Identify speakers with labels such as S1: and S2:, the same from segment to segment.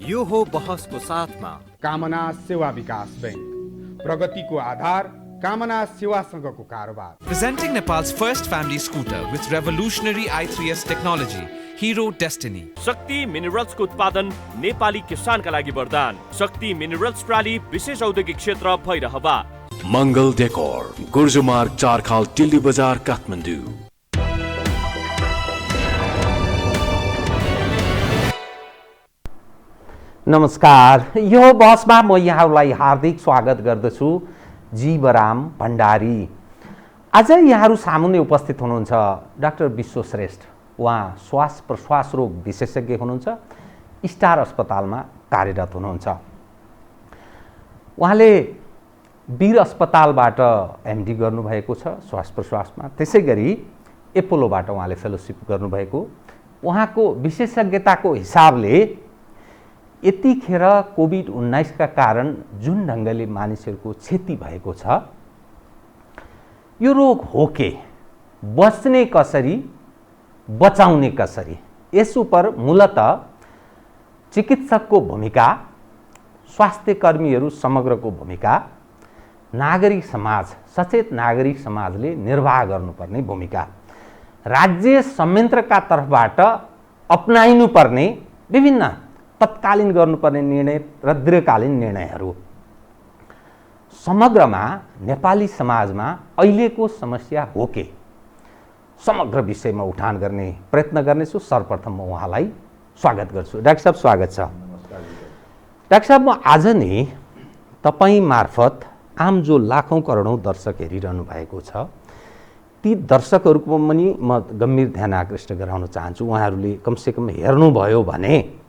S1: यो हो बहसको साथमा
S2: कामना सेवा विकास बैंक, प्रगतिको आधार कामना सेवासँगको कारोबार।
S3: Presenting Nepal's first family scooter with revolutionary i3S technology, Hero Destiny.
S4: शक्ति मिनरल्सको उत्पादन नेपाली किसानका लागि वरदान। शक्ति मिनरल्स प्राली विशेष औद्योगिक क्षेत्र भैरहवा।
S5: मङ्गल डेकोर, गुर्जुमार्ग 4 खाल टिल्ली बजार काठमाडौँ।
S6: नमस्कार, यो बहसमा म यहाँहरूलाई हार्दिक स्वागत गर्दछु। जीवराम भण्डारी। आज यहाँहरू सामुन्ने उपस्थित हुनुहुन्छ डाक्टर विश्वश्रेष्ठ। उहाँ श्वास प्रश्वास रोग विशेषज्ञ हुनुहुन्छ, स्टार अस्पतालमा कार्यरत हुनुहुन्छ। उहाँले वीर अस्पतालबाट एमडी गर्नुभएको छ श्वास प्रश्वासमा, त्यसै गरी एपोलोबाट उहाँले फेलोसिप गर्नुभएको। उहाँको विशेषज्ञताको हिसाबले यतिखेर कोभिड-19 का कारण जुन ढङ्गले मानिसहरूको क्षति भएको छ, यो रोग हो के, बच्ने कसरी, बचाउने कसरी, यस उपर मूलतः चिकित्सकको भूमिका, स्वास्थ्य कर्मीहरू समग्रको भूमिका, नागरिक समाज, सचेत नागरिक समाजले निर्वाह गर्नुपर्ने भूमिका, राज्य संयन्त्रका तर्फबाट अपनाइनुपर्ने विभिन्न तत्कालीन गर्नुपर्ने निर्णय र दीर्घकालीन निर्णयहरू, समग्रमा नेपाली समाजमा अहिलेको समस्या हो के, समग्र विषयमा उठान गर्ने प्रयत्न गर्नेछु। सर्वप्रथम म उहाँलाई स्वागत गर्छु। डाक्टर साहब, स्वागत छ। डाक्टर साहब, म आज नै तपाईँ मार्फत आम जो लाखौं करोडौं दर्शक हेरिरहनु भएको छ, ती दर्शकहरूको पनि म गम्भीर ध्यान आकृष्ट गराउन चाहन्छु। उहाँहरूले कमसेकम हेर्नुभयो भने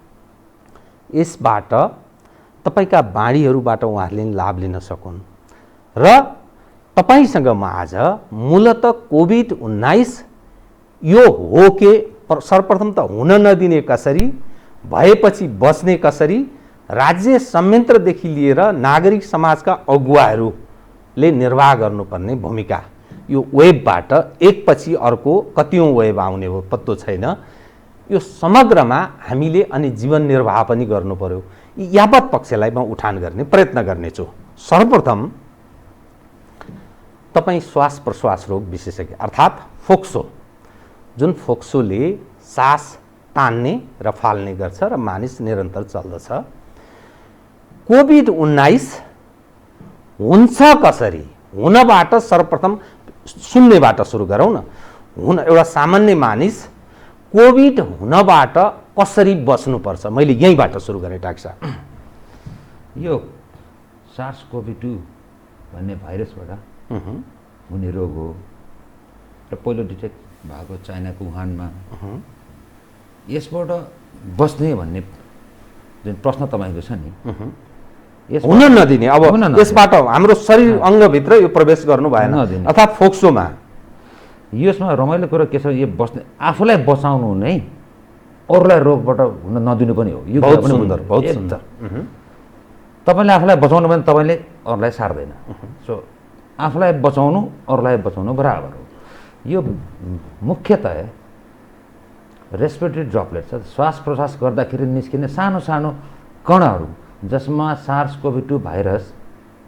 S6: यसबाट तपाईका बाणीहरूबाट उहाँहरूले लाभ लिन सकुन् र तपाईसँग म आज मूलतः कोभिड-19 यो हो के, सर्वप्रथम त हुन नदिने कसरी, भएपछि बच्ने कसरी, राज्य संयन्त्रदेखि लिएर नागरिक समाजका अगुवाहरूले निर्वाह गर्नुपर्ने भूमिका, यो वेबबाट एकपछि अर्को कतिौं वेब आउने हो पत्तो छैन, यो समग्रमा हामीले अनि जीवन निर्वाह पनि गर्नु पर्यो। यावत पक्षलाई म उठान गर्ने प्रयत्न गर्नेछु। सर्वप्रथम तपाईँ श्वास प्रश्वास रोग विशेषज्ञ अर्थात् फोक्सो, जुन फोक्सोले सास तान्ने र फाल्ने गर्छ र मानिस निरन्तर चल्दछ। कोभिड-19 हुन्छ कसरी, हुनबाट सर्वप्रथम सुन्नेबाट सुरु गरौँ न। एउटा सामान्य मानिस कोभिड हुनबाट कसरी बच्नुपर्छ, मैले यहीँबाट सुरु गरेँ। डाक्टर साहब,
S7: यो SARS-CoV-2 भन्ने भाइरसबाट हुने रोग हो र पहिलो डिटेक्ट भएको चाइनाको वुहानमा। यसबाट बच्ने भन्ने जुन प्रश्न तपाईँको छ नि,
S6: हुन नदिने, अब यसबाट हाम्रो शरीर अङ्गभित्र यो प्रवेश गर्नु भएन, अर्थात् फोक्सोमा।
S7: यसमा रमाइलो कुरो के छ, यो बस्ने आफूलाई बचाउनु नै अरूलाई रोगबाट हुन नदिनु पनि हो। यो
S6: बहुत सुन्दर, बहुत सुन्दर।
S7: तपाईँले आफूलाई बचाउनु भने तपाईँले अरूलाई सार्दैन। सो आफूलाई बचाउनु अरूलाई बचाउनु बराबर हो। यो मुख्यतः रेस्पिरेटरी ड्रपलेट छ, श्वास प्रश्वास गर्दाखेरि निस्किने सानो सानो कणहरू, जसमा SARS-CoV-2 भाइरस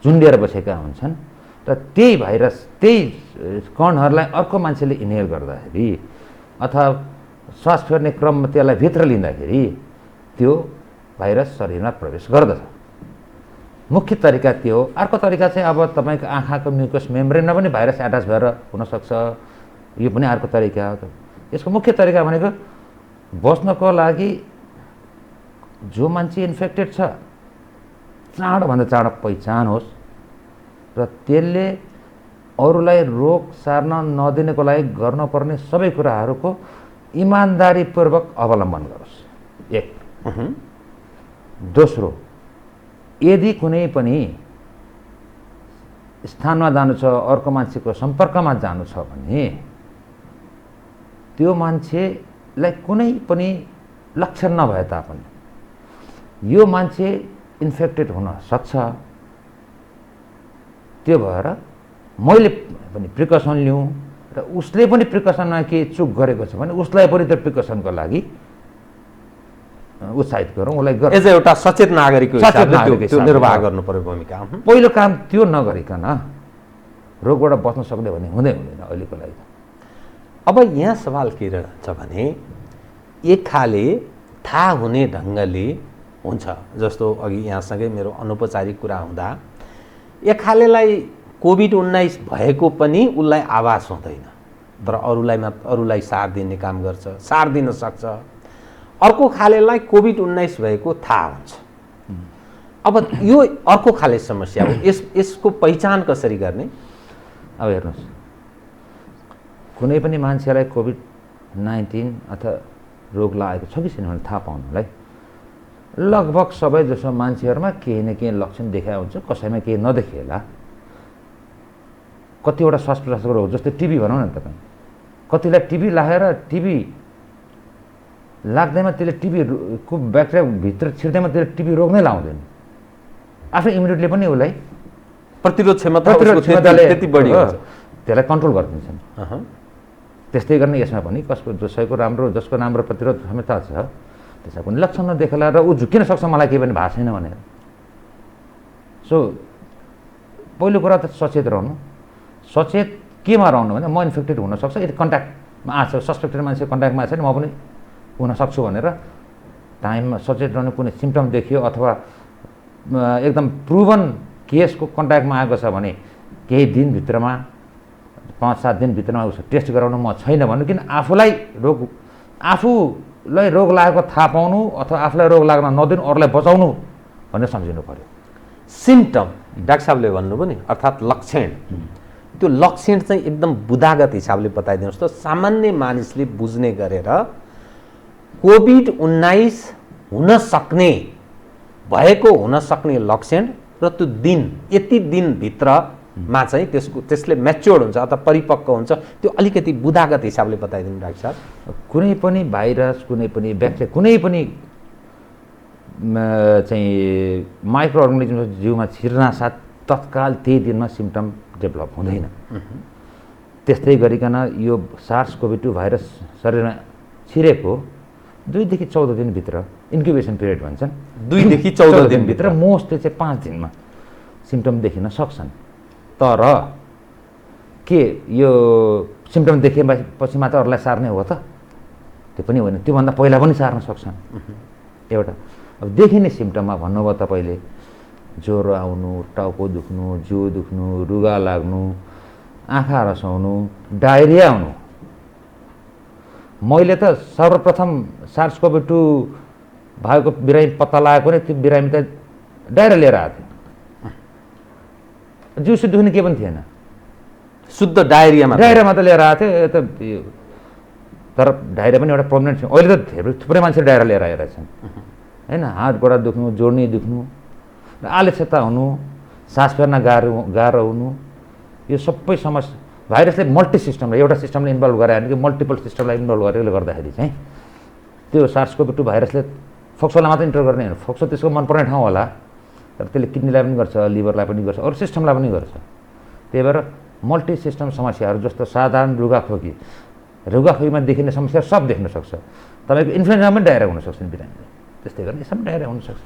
S7: झुन्डिएर बसेका हुन्छन् र त्यही भाइरस त्यही कणहरूलाई अर्को मान्छेले इनहेल गर्दाखेरि अथवा श्वास फेर्ने क्रममा त्यसलाई भित्र लिँदाखेरि त्यो भाइरस शरीरमा प्रवेश गर्दछ। मुख्य तरिका त्यो हो। अर्को तरिका चाहिँ अब तपाईँको आँखाको म्युकस मेम्ब्रेनमा पनि भाइरस एट्याच भएर हुनसक्छ, यो पनि अर्को तरिका हो। यसको मुख्य तरिका भनेको बच्नको लागि जो मान्छे इन्फेक्टेड छ चाँडोभन्दा चाँडो पहिचान होस् र त्यसले अरूलाई रोग सार्न नदिनको लागि गर्नुपर्ने सबै कुराहरूको इमान्दारीपूर्वक अवलम्बन गरोस्। एक। दोस्रो, यदि कुनै पनि स्थानमा जानु छ, अर्को मान्छेको सम्पर्कमा जानु छ भने त्यो मान्छेलाई कुनै पनि लक्षण नभए तापनि यो मान्छे इन्फेक्टेड हुन सक्छ। त्यो भएर मैले पनि प्रिकसन लिउँ र उसले पनि प्रिकसनमा के चुक गरेको छ भने उसलाई पनि त्यो प्रिकसनको लागि उत्साहित गरौँ, उसलाई
S6: एज एउटा सचेत नागरिकको
S7: सचेत
S6: हिसाबले
S7: नागरिकको
S6: त्यो
S7: हिसाबले
S6: निर्वाह
S7: हो।
S6: गर्नु पर्यो भूमिका।
S7: पहिलो काम त्यो नगरिकन रोगबाट बच्न सक्ने भने हुँदैन अहिलेको लागि।
S6: अब यहाँ सवाल के रहन्छ भने एक खाले थाहा हुने ढङ्गले हुन्छ, जस्तो अघि यहाँसँगै मेरो अनौपचारिक कुरा हुँदा एक खालेलाई कोभिड-19 भएको पनि उसलाई आभास हुँदैन, तर अरूलाई सार दिने काम गर्छ, सार दिन सक्छ। अर्को खालेलाई कोभिड-19 भएको थाहा हुन्छ। अब यो अर्को खाले समस्या हो, यसको पहिचान कसरी गर्ने?
S7: अब हेर्नुहोस्, कुनै पनि मान्छेलाई कोभिड-19 अथवा रोग लागेको छ कि छैन भने थाहा पाउनलाई लगभग सबै जसो मान्छेहरूमा केही न केही लक्षण देखा हुन्छ, कसैमा केही नदेखिएला। कतिवटा श्वास प्रश्वासको रोग जस्तै टिबी भनौँ न तपाईँ, कतिलाई टिबी लागेर टिबी लाग्दैमा त्यसले टिबीको ब्याक्टेरिया भित्र छिर्दैमा त्यसले टिबी रोग नै लाउँदैन, आफ्नो इम्युनिटीले पनि उसलाई
S6: प्रतिरोध क्षमताले त्यति बढी हुन्छ,
S7: त्यसलाई कन्ट्रोल गरिदिन्छन्। त्यस्तै गर्ने यसमा पनि जसको राम्रो प्रतिरोध क्षमता छ त्यसमा पनि लक्षण नदेखेला र ऊ झुक्किन सक्छ मलाई केही पनि भएको छैन भनेर। सो पहिलो कुरा त सचेत रहनु। सचेत केमा रहनु भने म इन्फेक्टेड हुनसक्छ, यदि कन्ट्याक्टमा आएको छ, सस्पेक्टेड मान्छे कन्ट्याक्टमा आएको छ भने म पनि हुनसक्छु भनेर टाइममा सचेत रहनु। कुनै सिम्टम देखियो अथवा एकदम प्रुभन केसको कन्ट्याक्टमा आएको छ भने केही दिनभित्रमा 5-7 दिनभित्रमा उसको टेस्ट गराउनु, म छैन भन्नु। किन आफूलाई रोग लागेको थाहा पाउनु अथवा आफूलाई रोग लाग्न नदिनु, अरूलाई बचाउनु भनेर सम्झिनु पर्यो।
S6: सिम्टम डाक्टर साहबले भन्नुभयो नि, अर्थात् लक्षण, त्यो लक्षण चाहिँ एकदम बुदागत हिसाबले बताइदिनुहोस् त। सामान्य मानिसले बुझ्ने गरेर कोभिड-19 हुन सक्ने लक्षण र त्यो दिन, यति दिनभित्रमा चाहिँ त्यसले म्याच्योर्ड हुन्छ अथवा परिपक्व हुन्छ, त्यो अलिकति बुदागत हिसाबले बताइदिनु डाक्टर साहब।
S7: कुनै पनि भाइरस, कुनै पनि ब्याक्टेरिया, कुनै पनि चाहिँ माइक्रो अर्गानिजम जिउमा छिर्नासाथ तत्काल त्यही दिनमा सिम्टम डेभलप हुँदैन। त्यस्तै गरिकन यो SARS-CoV-2 भाइरस शरीरमा छिरेको 2 देखि 14 दिनभित्र इन्क्युबेसन पिरियड भन्छन्,
S6: 2 देखि 14 दिनभित्र,
S7: मोस्टली चाहिँ 5 दिनमा सिम्टम देखिन सक्छन्। तर के यो सिम्टम देखिएपछि मात्र अरूलाई सार्ने हो त? त्यो पनि होइन, त्योभन्दा पहिला पनि सार्न सक्छन्। एउटा अब देखिने सिम्टममा भन्नुभयो तपाईँले, ज्वरो आउनु, टाउको दुख्नु, जिउ दुख्नु, रुगा लाग्नु, आँखा रसाउनु, डायरिया आउनु। मैले त सर्वप्रथम SARS-CoV-2 भएको बिरामी पत्ता लागेको नै त्यो बिरामी त डायरिया लिएर आएको थियो, जिउसु दुख्ने के पनि थिएन,
S6: शुद्ध डायरियामा
S7: त लिएर आएको थियो। तर डायरिया पनि एउटा प्रब्लम थियो। अहिले त थुप्रै मान्छे डायरिया लिएर आइरहेछन् होइन। हात गोडा दुख्नु, जोड्नी दुख्नु, आलस्यता हुनु, सास फेर्न गाह्रो हुनु, यो सबै समस्या भाइरसले मल्टी सिस्टमलाई, एउटा सिस्टमलाई इन्भल्भ गरायो भने कि मल्टिपल सिस्टमलाई इन्भल्भ गरेकोले गर्दाखेरि चाहिँ त्यो SARS-CoV-2 भाइरसले फोक्सोलाई मात्रै इन्टर गर्ने होइन, फोक्सो त्यसको मनपर्ने ठाउँ होला, तर त्यसले किडनीलाई पनि गर्छ, लिभरलाई पनि गर्छ, अरू सिस्टमलाई पनि गर्छ। त्यही भएर मल्टी सिस्टम समस्याहरू जस्तो साधारण रुगाखोकीमा देखिने समस्या सब देख्न सक्छ। तपाईँको इन्फ्लुएन्जामा पनि डायरिया हुनसक्छ नि बिरामीले, त्यस्तै गरेर यसमा डायरिया हुनसक्छ।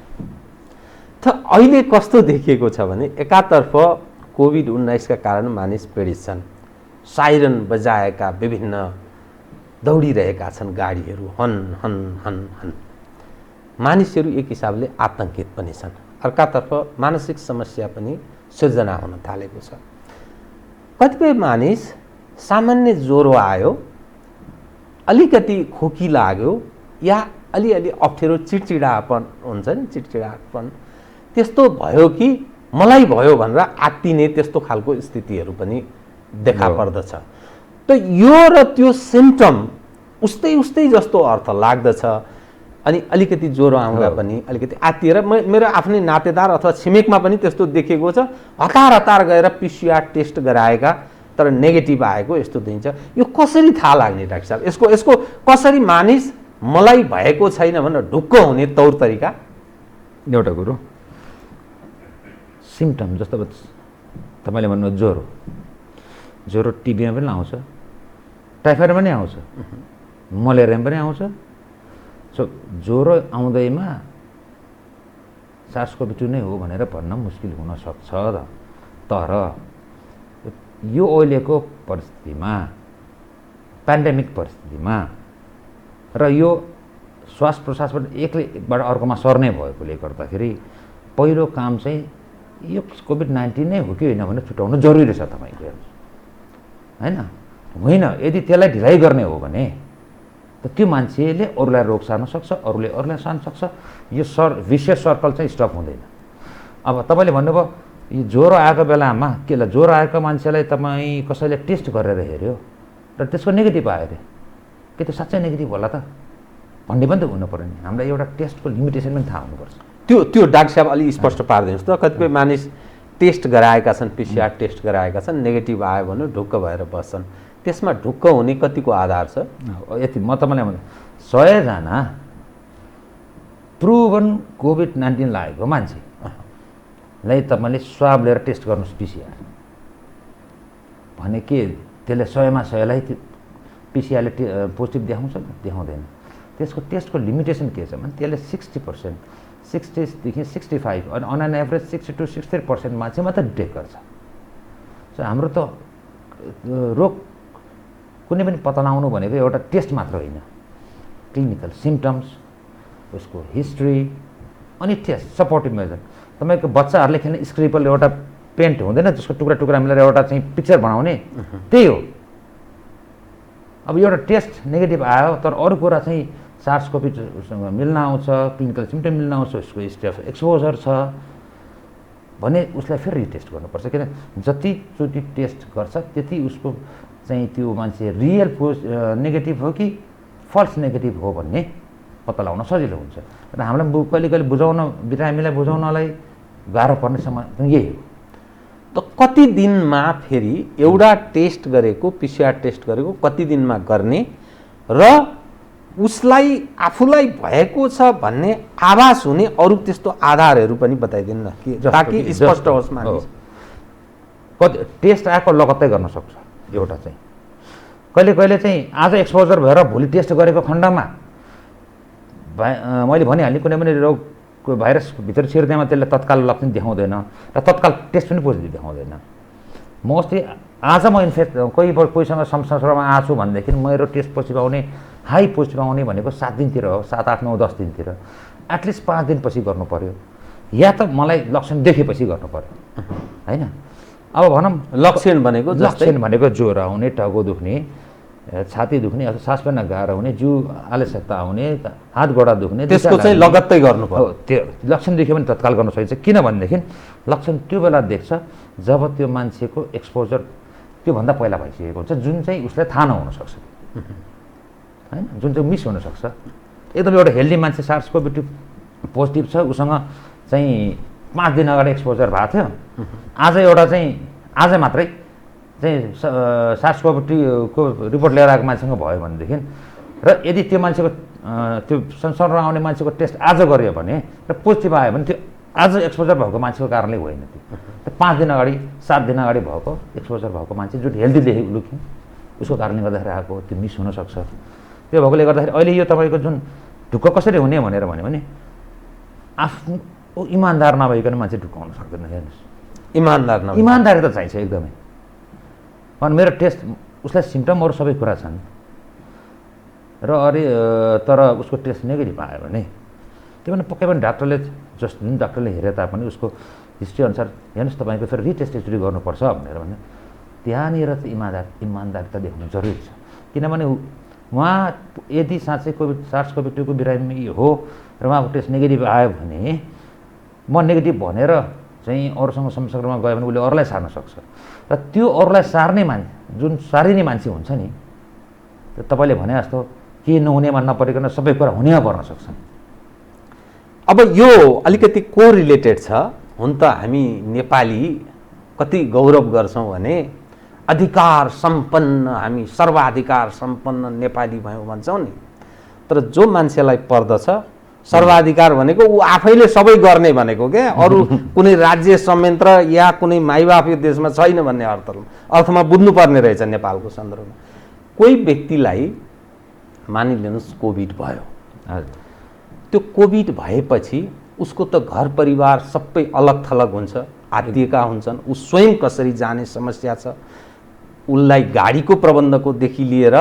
S6: त अहिले कस्तो देखिएको छ भने एकातर्फ कोभिड-19 का कारण मानिस पीडित छन्, साइरन बजाएका विभिन्न दौडिरहेका छन् गाडीहरू, हन हन हन हन, मानिसहरू एक हिसाबले आतंकित पनि छन्। अर्कातर्फ मानसिक समस्या पनि सिर्जना हुन थालेको छ। कतिपय मानिस सामान्य ज्वरो आयो, अलिकति खोकी लाग्यो, या अलिअलि अप्ठ्यारो चिडचिडापन हुन्छ नि, चिडचिडापन त्यस्तो भयो कि मलाई भयो भनेर आत्तिने त्यस्तो खालको स्थितिहरू पनि देखा पर्दछ। त यो र त्यो सिम्टम उस्तै जस्तो अर्थ लाग्दछ। अनि अलिकति ज्वरो आउँदा पनि अलिकति आत्तिएर मेरो आफ्नै नातेदार अथवा छिमेकमा पनि त्यस्तो देखेको छ। हतार गएर PCR टेस्ट गराएका तर नेगेटिभ आएको यस्तो दिन्छ। यो कसरी थाहा लाग्ने डाक्टर साहब? यसको कसरी मानिस मलाई भएको छैन भनेर ढुक्क हुने तौर तरिका?
S7: एउटा कुरो सिम्टम जस्तो तपाईँले भन्नु ज्वरो टिबीमा पनि आउँछ, टाइफाइड पनि आउँछ, मलेरियामा पनि आउँछ, सो ज्वरो आउँदैमा SARS-CoV-2 नै हो भनेर भन्न मुस्किल हुन सक्छ तर यो अहिलेको परिस्थितिमा पेन्डेमिक परिस्थितिमा र यो श्वास प्रश्वासबाट एकबाट अर्कोमा सर्ने भएकोले गर्दाखेरि पहिलो काम चाहिँ यो COVID-19 नै हो कि होइन भनेर छुट्याउनु जरुरी छ तपाईँको होइन यदि त्यसलाई ढिलाइ गर्ने हो भने त त्यो मान्छेले अरूलाई रोग सार्न सक्छ अरूले अरूलाई सार्न सक्छ यो विशेष सर्कल चाहिँ स्टप हुँदैन। अब तपाईँले भन्नुभयो यो ज्वरो आएको बेलामा के ज्वरो आएको मान्छेलाई तपाईँ कसैले टेस्ट गरेर हेऱ्यो र त्यसको नेगेटिभ आयो अरे के त्यो साँच्चै नेगेटिभ होला त भन्ने पनि त हुनु पऱ्यो नि। हामीलाई एउटा टेस्टको लिमिटेसन पनि थाहा हुनुपर्छ।
S1: त्यो डाक्टर साहब अलि स्पष्ट पारिदिनुहोस् त। कतिपय मानिस टेस्ट गराएका छन्, PCR टेस्ट गराएका छन्, नेगेटिभ आयो भने ढुक्क भएर बस्छन्, त्यसमा ढुक्क हुने कतिको आधार छ?
S7: यति म तपाईँलाई भन्छु 100 जना प्रुभन COVID-19 लागेको मान्छेलाई तपाईँले स्वाब लिएर टेस्ट गर्नुहोस् PCR भने के त्यसले 100मा 100लाई PCR ले पोजिटिभ देखाउँछ देखाउँदैन। त्यसको टेस्टको लिमिटेसन के छ भने त्यसले 60% 60देखि 65 अनि अन एन एभरेज 60 to 63% मान्छे मात्र डिटेक्ट गर्छ। सो हाम्रो त रोग कुनै पनि पत्ता लगाउनु भनेको एउटा टेस्ट मात्र होइन, क्लिनिकल सिम्पटम्स, उसको हिस्ट्री अनि टेस्ट सपोर्टिभ मेजर। तपाईँको बच्चाहरूले खेल्ने स्क्रिपल एउटा पेन्ट हुँदैन जसको टुक्रा टुक्रा मिलेर एउटा चाहिँ पिक्चर बनाउने, त्यही हो। अब एउटा टेस्ट नेगेटिभ आयो तर अरू कुरा चाहिँ SARS-CoV-2सँग मिल्न आउँछ, क्लिनिकल सिम्पटम मिल्न आउँछ, उसको स्टेप एक्सपोजर छ भने उसलाई फेरि रिटेस्ट गर्नुपर्छ। किन जतिचोटि टेस्ट गर्छ त्यति उसको चाहिँ त्यो मान्छे रियल नेगेटिभ हो कि फल्स नेगेटिभ हो भन्ने पत्ता लगाउन सजिलो हुन्छ। र हामीलाई कहिले कहिले बुझाउन बिरामीलाई बुझाउनलाई गाह्रो पर्ने समय यही हो।
S1: त कति दिनमा फेरि एउटा टेस्ट गरेको PCR टेस्ट गरेको कति दिनमा गर्ने र उसलाई आफूलाई भएको छ भन्ने आभास हुने अरू त्यस्तो आधारहरू पनि बताइदिनु न ताकि स्पष्ट होस् मानिस।
S7: कति टेस्ट आएको लगत्तै गर्न सक्छ एउटा चाहिँ कहिले कहिले चाहिँ आज एक्सपोजर भएर भोलि टेस्ट गरेको खण्डमा मैले भनिहालेँ कुनै पनि रोगको भाइरस भित्र छिर्दैमा त्यसले तत्काल लक्षण देखाउँदैन र तत्काल टेस्ट पनि पोजिटिभ देखाउँदैन। मोस्टली आज म कोहीसँग संसर्गमा आएको छु भनेदेखि मेरो टेस्ट पोजिटिभ आउने हाई पोजिटिभ आउने भनेको 7 दिनतिर हो, 7, 8, 9, 10 दिनतिर। एटलिस्ट 5 दिनपछि गर्नु पर्यो या त मलाई लक्षण देखेपछि गर्नु पर्यो होइन। अब भनौँ
S1: लक्षण भनेको
S7: ज्वरो आउने, टाउको दुख्ने, छाती दुख्ने अथवा सास फेर्न गाह्रो हुने, जिउ आलस्यता आउने, हात गोडा दुख्ने,
S1: त्यसको चाहिँ लगत्तै गर्नु पर्यो।
S7: त्यो लक्षण देख्यो भने तत्काल गर्न सकिन्छ। किनभनेदेखि लक्षण त्यो बेला देख्छ जब त्यो मान्छेको एक्सपोजर त्योभन्दा पहिला भइसकेको हुन्छ, जुन चाहिँ उसलाई थाहा नहुन सक्छ होइन, जुन चाहिँ मिस हुनसक्छ। एकदम एउटा हेल्दी मान्छे SARS-CoV-2 पोजिटिभ छ, उसँग चाहिँ 5 दिन अगाडि एक्सपोजर भएको थियो, आज मात्रै चाहिँ SARS-CoV-2 को रिपोर्ट लिएर आएको मान्छेसँग भयो भनेदेखि र यदि त्यो मान्छेको त्यो संसर्गमा आउने मान्छेको टेस्ट आज गर्यो भने र पोजिटिभ आयो भने त्यो आज एक्सपोजर भएको मान्छेको कारणले होइन। त्यो 5 दिन अगाडि 7 दिन अगाडि भएको एक्सपोजर भएको मान्छे जुन हेल्दी लुकिङ उसको कारणले गर्दाखेरि आएको त्यो मिस हुनसक्छ। त्यो भएकोले गर्दाखेरि अहिले यो तपाईँको जुन ढुक्क कसरी हुने भनेर भन्यो भने आफ्नो इमान्दार नभइकन मान्छे ढुक्काउन सक्दैन। हेर्नुहोस् इमान्दारी त चाहिन्छ एकदमै। अनि मेरो टेस्ट उसलाई सिम्पटमहरू सबै कुरा छन् र तर उसको टेस्ट नेगेटिभ आयो भने त्यो भने पक्कै पनि डाक्टरले जुन डाक्टरले हेरे तापनि उसको हिस्ट्री अनुसार हेर्नुहोस् तपाईँको फेरि रिटेस्ट एक्चुली गर्नुपर्छ भनेर भने त्यहाँनिर चाहिँ इमान्दारिता देखाउनु जरुरी छ। किनभने उहाँ यदि साँच्चै SARS-CoV-2 को बिरामी हो र उहाँको टेस्ट नेगेटिभ आयो भने म नेगेटिभ भनेर चाहिँ अरूसँग संसर्गमा गयो भने उसले अरूलाई सार्न सक्छ र त्यो अरूलाई सार्ने मान्छे जुन सारिने मान्छे हुन्छ नि तपाईँले भने जस्तो के नहुनेमा नपरिकन सबै कुरा हुनेमा पर्न सक्छ।
S1: अब यो अलिकति को रिलेटेड छ। हुन त हामी नेपाली कति गौरव गर्छौँ भने अधिकार सम्पन्न, हामी सर्वाधिकार सम्पन्न नेपाली भयौँ भन्छौँ नि। तर जो मान्छेलाई पर्दछ सर्वाधिकार भनेको ऊ आफैले सबै गर्ने भनेको क्या, अरू कुनै राज्य संयन्त्र या कुनै माइबाप यो देशमा छैन भन्ने अर्थमा बुझ्नुपर्ने रहेछ नेपालको सन्दर्भमा। कोही व्यक्तिलाई मानिलिनुहोस् कोभिड भयो, त्यो कोभिड भएपछि उसको त घर परिवार सबै अलग थलग हुन्छ, आत्तिएका हुन्छन्, ऊ स्वयं कसरी जाने समस्या छ, उसलाई गाडीको प्रबन्धकोदेखि लिएर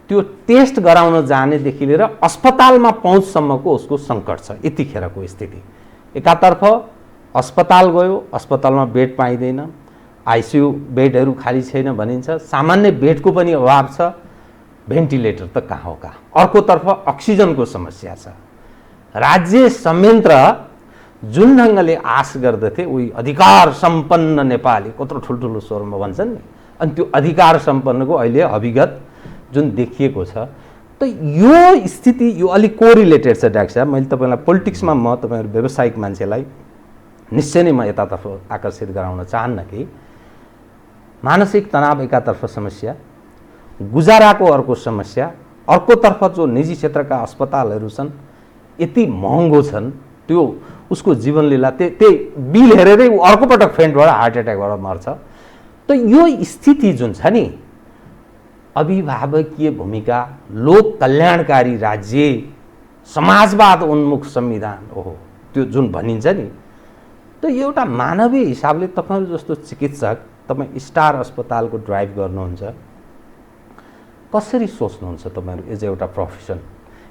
S1: त्यो टेस्ट गराउन जानेदेखि लिएर अस्पतालमा पहुँचसम्मको उसको सङ्कट छ यतिखेरको स्थिति। एकातर्फ अस्पताल गयो, अस्पतालमा बेड पाइँदैन, आइसियु बेडहरू खाली छैन भनिन्छ, सामान्य बेडको पनि अभाव छ, भेन्टिलेटर त कहाँ हो कहाँ। अर्कोतर्फ अक्सिजनको समस्या छ। राज्य संयन्त्र जुन ढङ्गले आश गर्दथे उही अधिकार सम्पन्न नेपाली कत्रो ठुल्ठुलो स्वरमा भन्छन् नि, अनि त्यो अधिकार सम्पन्नको अहिले अभिगत जुन देखिएको छ, त यो स्थिति यो अलिक कोरिलेटेड छ डाक्टर साहब। मैले तपाईँलाई पोलिटिक्समा म तपाईँहरू व्यावसायिक मान्छेलाई निश्चय नै म यतातर्फ आकर्षित गराउन चाहन्न कि मानसिक तनाव एकातर्फ समस्या, गुजाराको अर्को समस्या, अर्कोतर्फ जो निजी क्षेत्रका अस्पतालहरू छन् यति महँगो छन्, त्यो उसको जीवनलीला त्यही बिल हेरेरै ऊ अर्को पटक फेन्टबाट हार्ट एट्याकबाट मर्छ। त यो स्थिति जुन छ नि, अभिभावकीय भूमिका, लोक कल्याणकारी राज्य, समाजवाद उन्मुख संविधान हो त्यो जुन भनिन्छ नि, त एउटा मानवीय हिसाबले तपाईँहरू जस्तो चिकित्सक तपाईँ स्टार अस्पतालको ड्राइभ गर्नुहुन्छ, कसरी सोच्नुहुन्छ तपाईँहरू एज एउटा प्रोफेसन?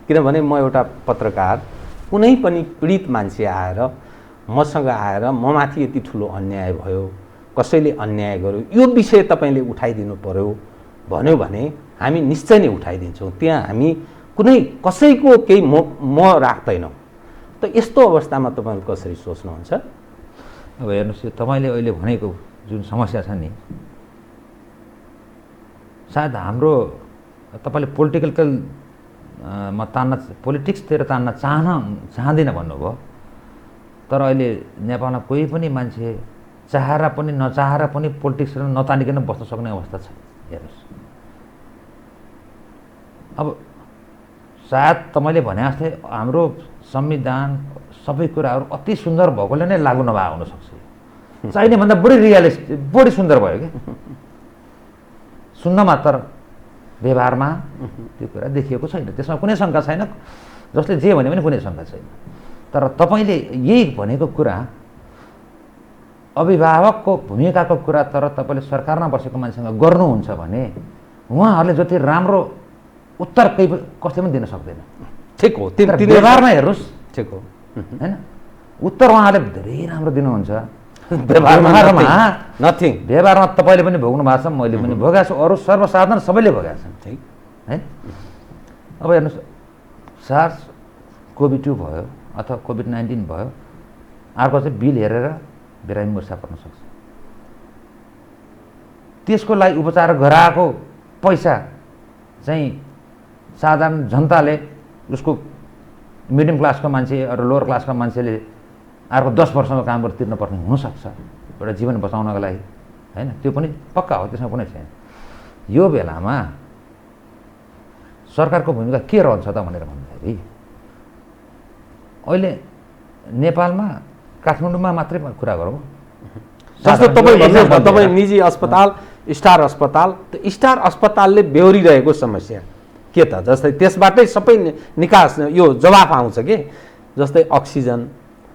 S1: किनभने म एउटा पत्रकार, कुनै पनि पीडित मान्छे आएर मसँग आएर ममाथि यति ठुलो अन्याय भयो, कसैले अन्याय गर्यो, यो विषय तपाईँले उठाइदिनु पर्यो भन्यो भने हामी निश्चय नै उठाइदिन्छौँ। त्यहाँ हामी कुनै कसैको केही म राख्दैनौँ। त यस्तो अवस्थामा तपाईँहरू कसरी सोच्नुहुन्छ?
S7: अब हेर्नुहोस्, यो तपाईँले अहिले भनेको जुन समस्या छ नि, सायद हाम्रो तपाईँले पोलिटिक्सतिर तान्न चाहँदैन भन्नुभयो, तर अहिले नेपालमा कोही पनि मान्छे चाहेर पनि नचाहेर पनि पोलिटिक्सतिर नतानिकन बस्न सक्ने अवस्था छ। हेर्नुहोस्, अब सायद तपाईँले भने जस्तै हाम्रो संविधान सबै कुराहरू अति सुन्दर भएकोले नै लागु नभएको हुनसक्छ, चाहिने भन्दा बढी रियलिस्टिक, बढी सुन्दर भयो कि सुन्नमा, तर व्यवहारमा त्यो कुरा देखिएको छैन। त्यसमा कुनै शङ्का छैन, जसले जे भन्यो भने कुनै शङ्का छैन। तर तपाईँले यही भनेको कुरा अभिभावकको भूमिकाको कुरा तर तपाईँले सरकारमा बसेको मान्छेसँग गर्नुहुन्छ भने उहाँहरूले जति राम्रो उत्तर कसले पनि दिन सक्दैन।
S1: ठिक हो,
S7: व्यवहारमा हेर्नुहोस्,
S1: ठिक हो
S7: होइन, उत्तर उहाँहरूले धेरै राम्रो दिनुहुन्छ। व्यवहारमा तपाईँले पनि भोग्नु भएको छ, मैले पनि भोगेको छु, अरू सर्वसाधारण सबैले भोगेका छन्, ठिक है। अब हेर्नुहोस्, सार्स कोभिड-2 भयो अथवा कोभिड-19 भयो, अर्को चाहिँ बिल हेरेर बिरामी मुर्छा पर्न सक्छ। त्यसको लागि उपचार गराएको पैसा चाहिँ साधारण जनताले, उसको मिडियम क्लासको मान्छे अरू लोवर क्लासको मान्छेले अर्को 10 वर्षमा काम गरेर तिर्नुपर्ने हुनसक्छ एउटा जीवन बचाउनको लागि, होइन, त्यो पनि पक्का हो, त्यसमा कुनै छैन। यो बेलामा सरकारको भूमिका के रहन्छ त भनेर भन्दाखेरि अहिले नेपालमा काठमाडौँमा मात्रै कुरा गरौँ,
S1: जस्तो तपाईँ निजी अस्पताल, स्टार अस्पताल, त स्टार अस्पतालले बेहोरिरहेको समस्या के त? जस्तै त्यसबाटै सबै निकास यो जवाफ आउँछ कि जस्तै अक्सिजन,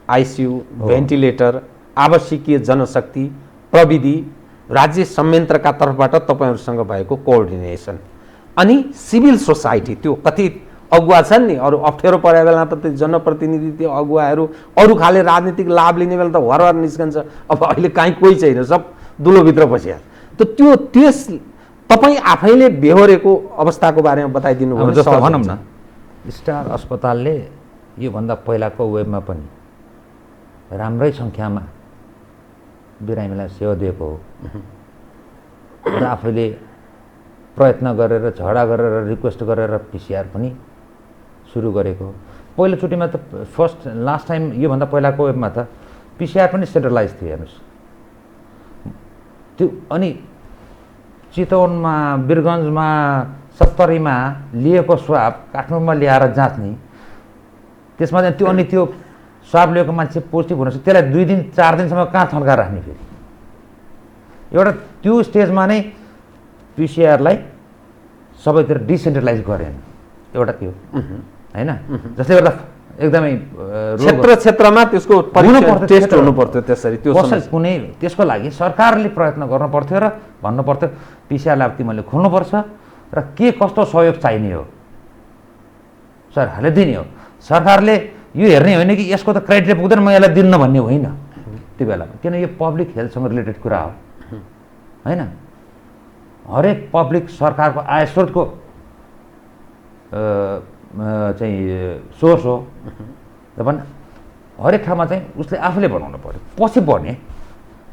S1: आइसियु, भेन्टिलेटर, आवश्यकीय जनशक्ति, प्रविधि, राज्य संयन्त्रका तर्फबाट तपाईँहरूसँग भएको कोअर्डिनेसन, अनि सिभिल सोसाइटी, त्यो कति अगुवा छन् नि, अरू अप्ठ्यारो परेको बेला त त्यो जनप्रतिनिधि, त्यो अगुवाहरू अरू खाले राजनीतिक लाभ लिने बेला त वरवर निस्कन्छ। अब अहिले काहीँ कोही छैन, सब दुलोभित्र बसिया। त त्यो त्यस तपाईँ आफैले बेहोरेको अवस्थाको बारेमा बताइदिनु भयो।
S7: जस्तो भनौँ न, स्टार अस्पतालले योभन्दा पहिलाको वेबमा पनि राम्रै सङ्ख्यामा बिरामीलाई सेवा दिएको हो र आफैले प्रयत्न गरेर, झगडा गरेर, रिक्वेस्ट गरेर पिसिआर पनि सुरु गरेको। पहिलोचोटिमा त लास्ट टाइम योभन्दा पहिलाको वेबमा त पिसिआर पनि सेन्ट्रलाइज थियो। हेर्नुहोस्, त्यो अनि चितवनमा, वीरगन्जमा, सत्तरीमा लिएको स्वाब काठमाडौँमा ल्याएर जाँच्ने, त्यसमा चाहिँ त्यो अनि त्यो स्वाब लिएको मान्छे पोजिटिभ हुनसक्छ, त्यसलाई 2 दिन 4 दिनसम्म कहाँ थन्काएर राख्ने? फेरि एउटा त्यो स्टेजमा नै पिसिआरलाई सबैतिर डिसेन्ट्रलाइज गरेन, एउटा त्यो होइन, जसले गर्दा एकदमै
S1: क्षेत्र क्षेत्रमा त्यसको
S7: हुनुपर्थ्यो,
S1: टेस्ट
S7: क्षेत्र।
S1: हुनु पर्थ्यो त्यसरी त्यो
S7: कसै
S1: समस्या।
S7: कुनै त्यसको लागि सरकारले प्रयत्न गर्नु पर्थ्यो र भन्नु पर्थ्यो पिसिआर ल्याब तिमीले खोल्नुपर्छ र के कस्तो सहयोग चाहिने हो सरकारले दिने हो। सरकारले यो हेर्ने होइन कि यसको त क्राइटेरिया पुग्दैन म यसलाई दिन्न भन्ने होइन त्यो बेलामा, किन यो पब्लिक हेल्थसँग रिलेटेड कुरा हो होइन। हरेक पब्लिक सरकारको आय स्रोतको चाहिँ सोर्स हो र पनि हरेक ठाउँमा चाहिँ उसले आफूले बनाउनु पऱ्यो, पछि बढ्ने।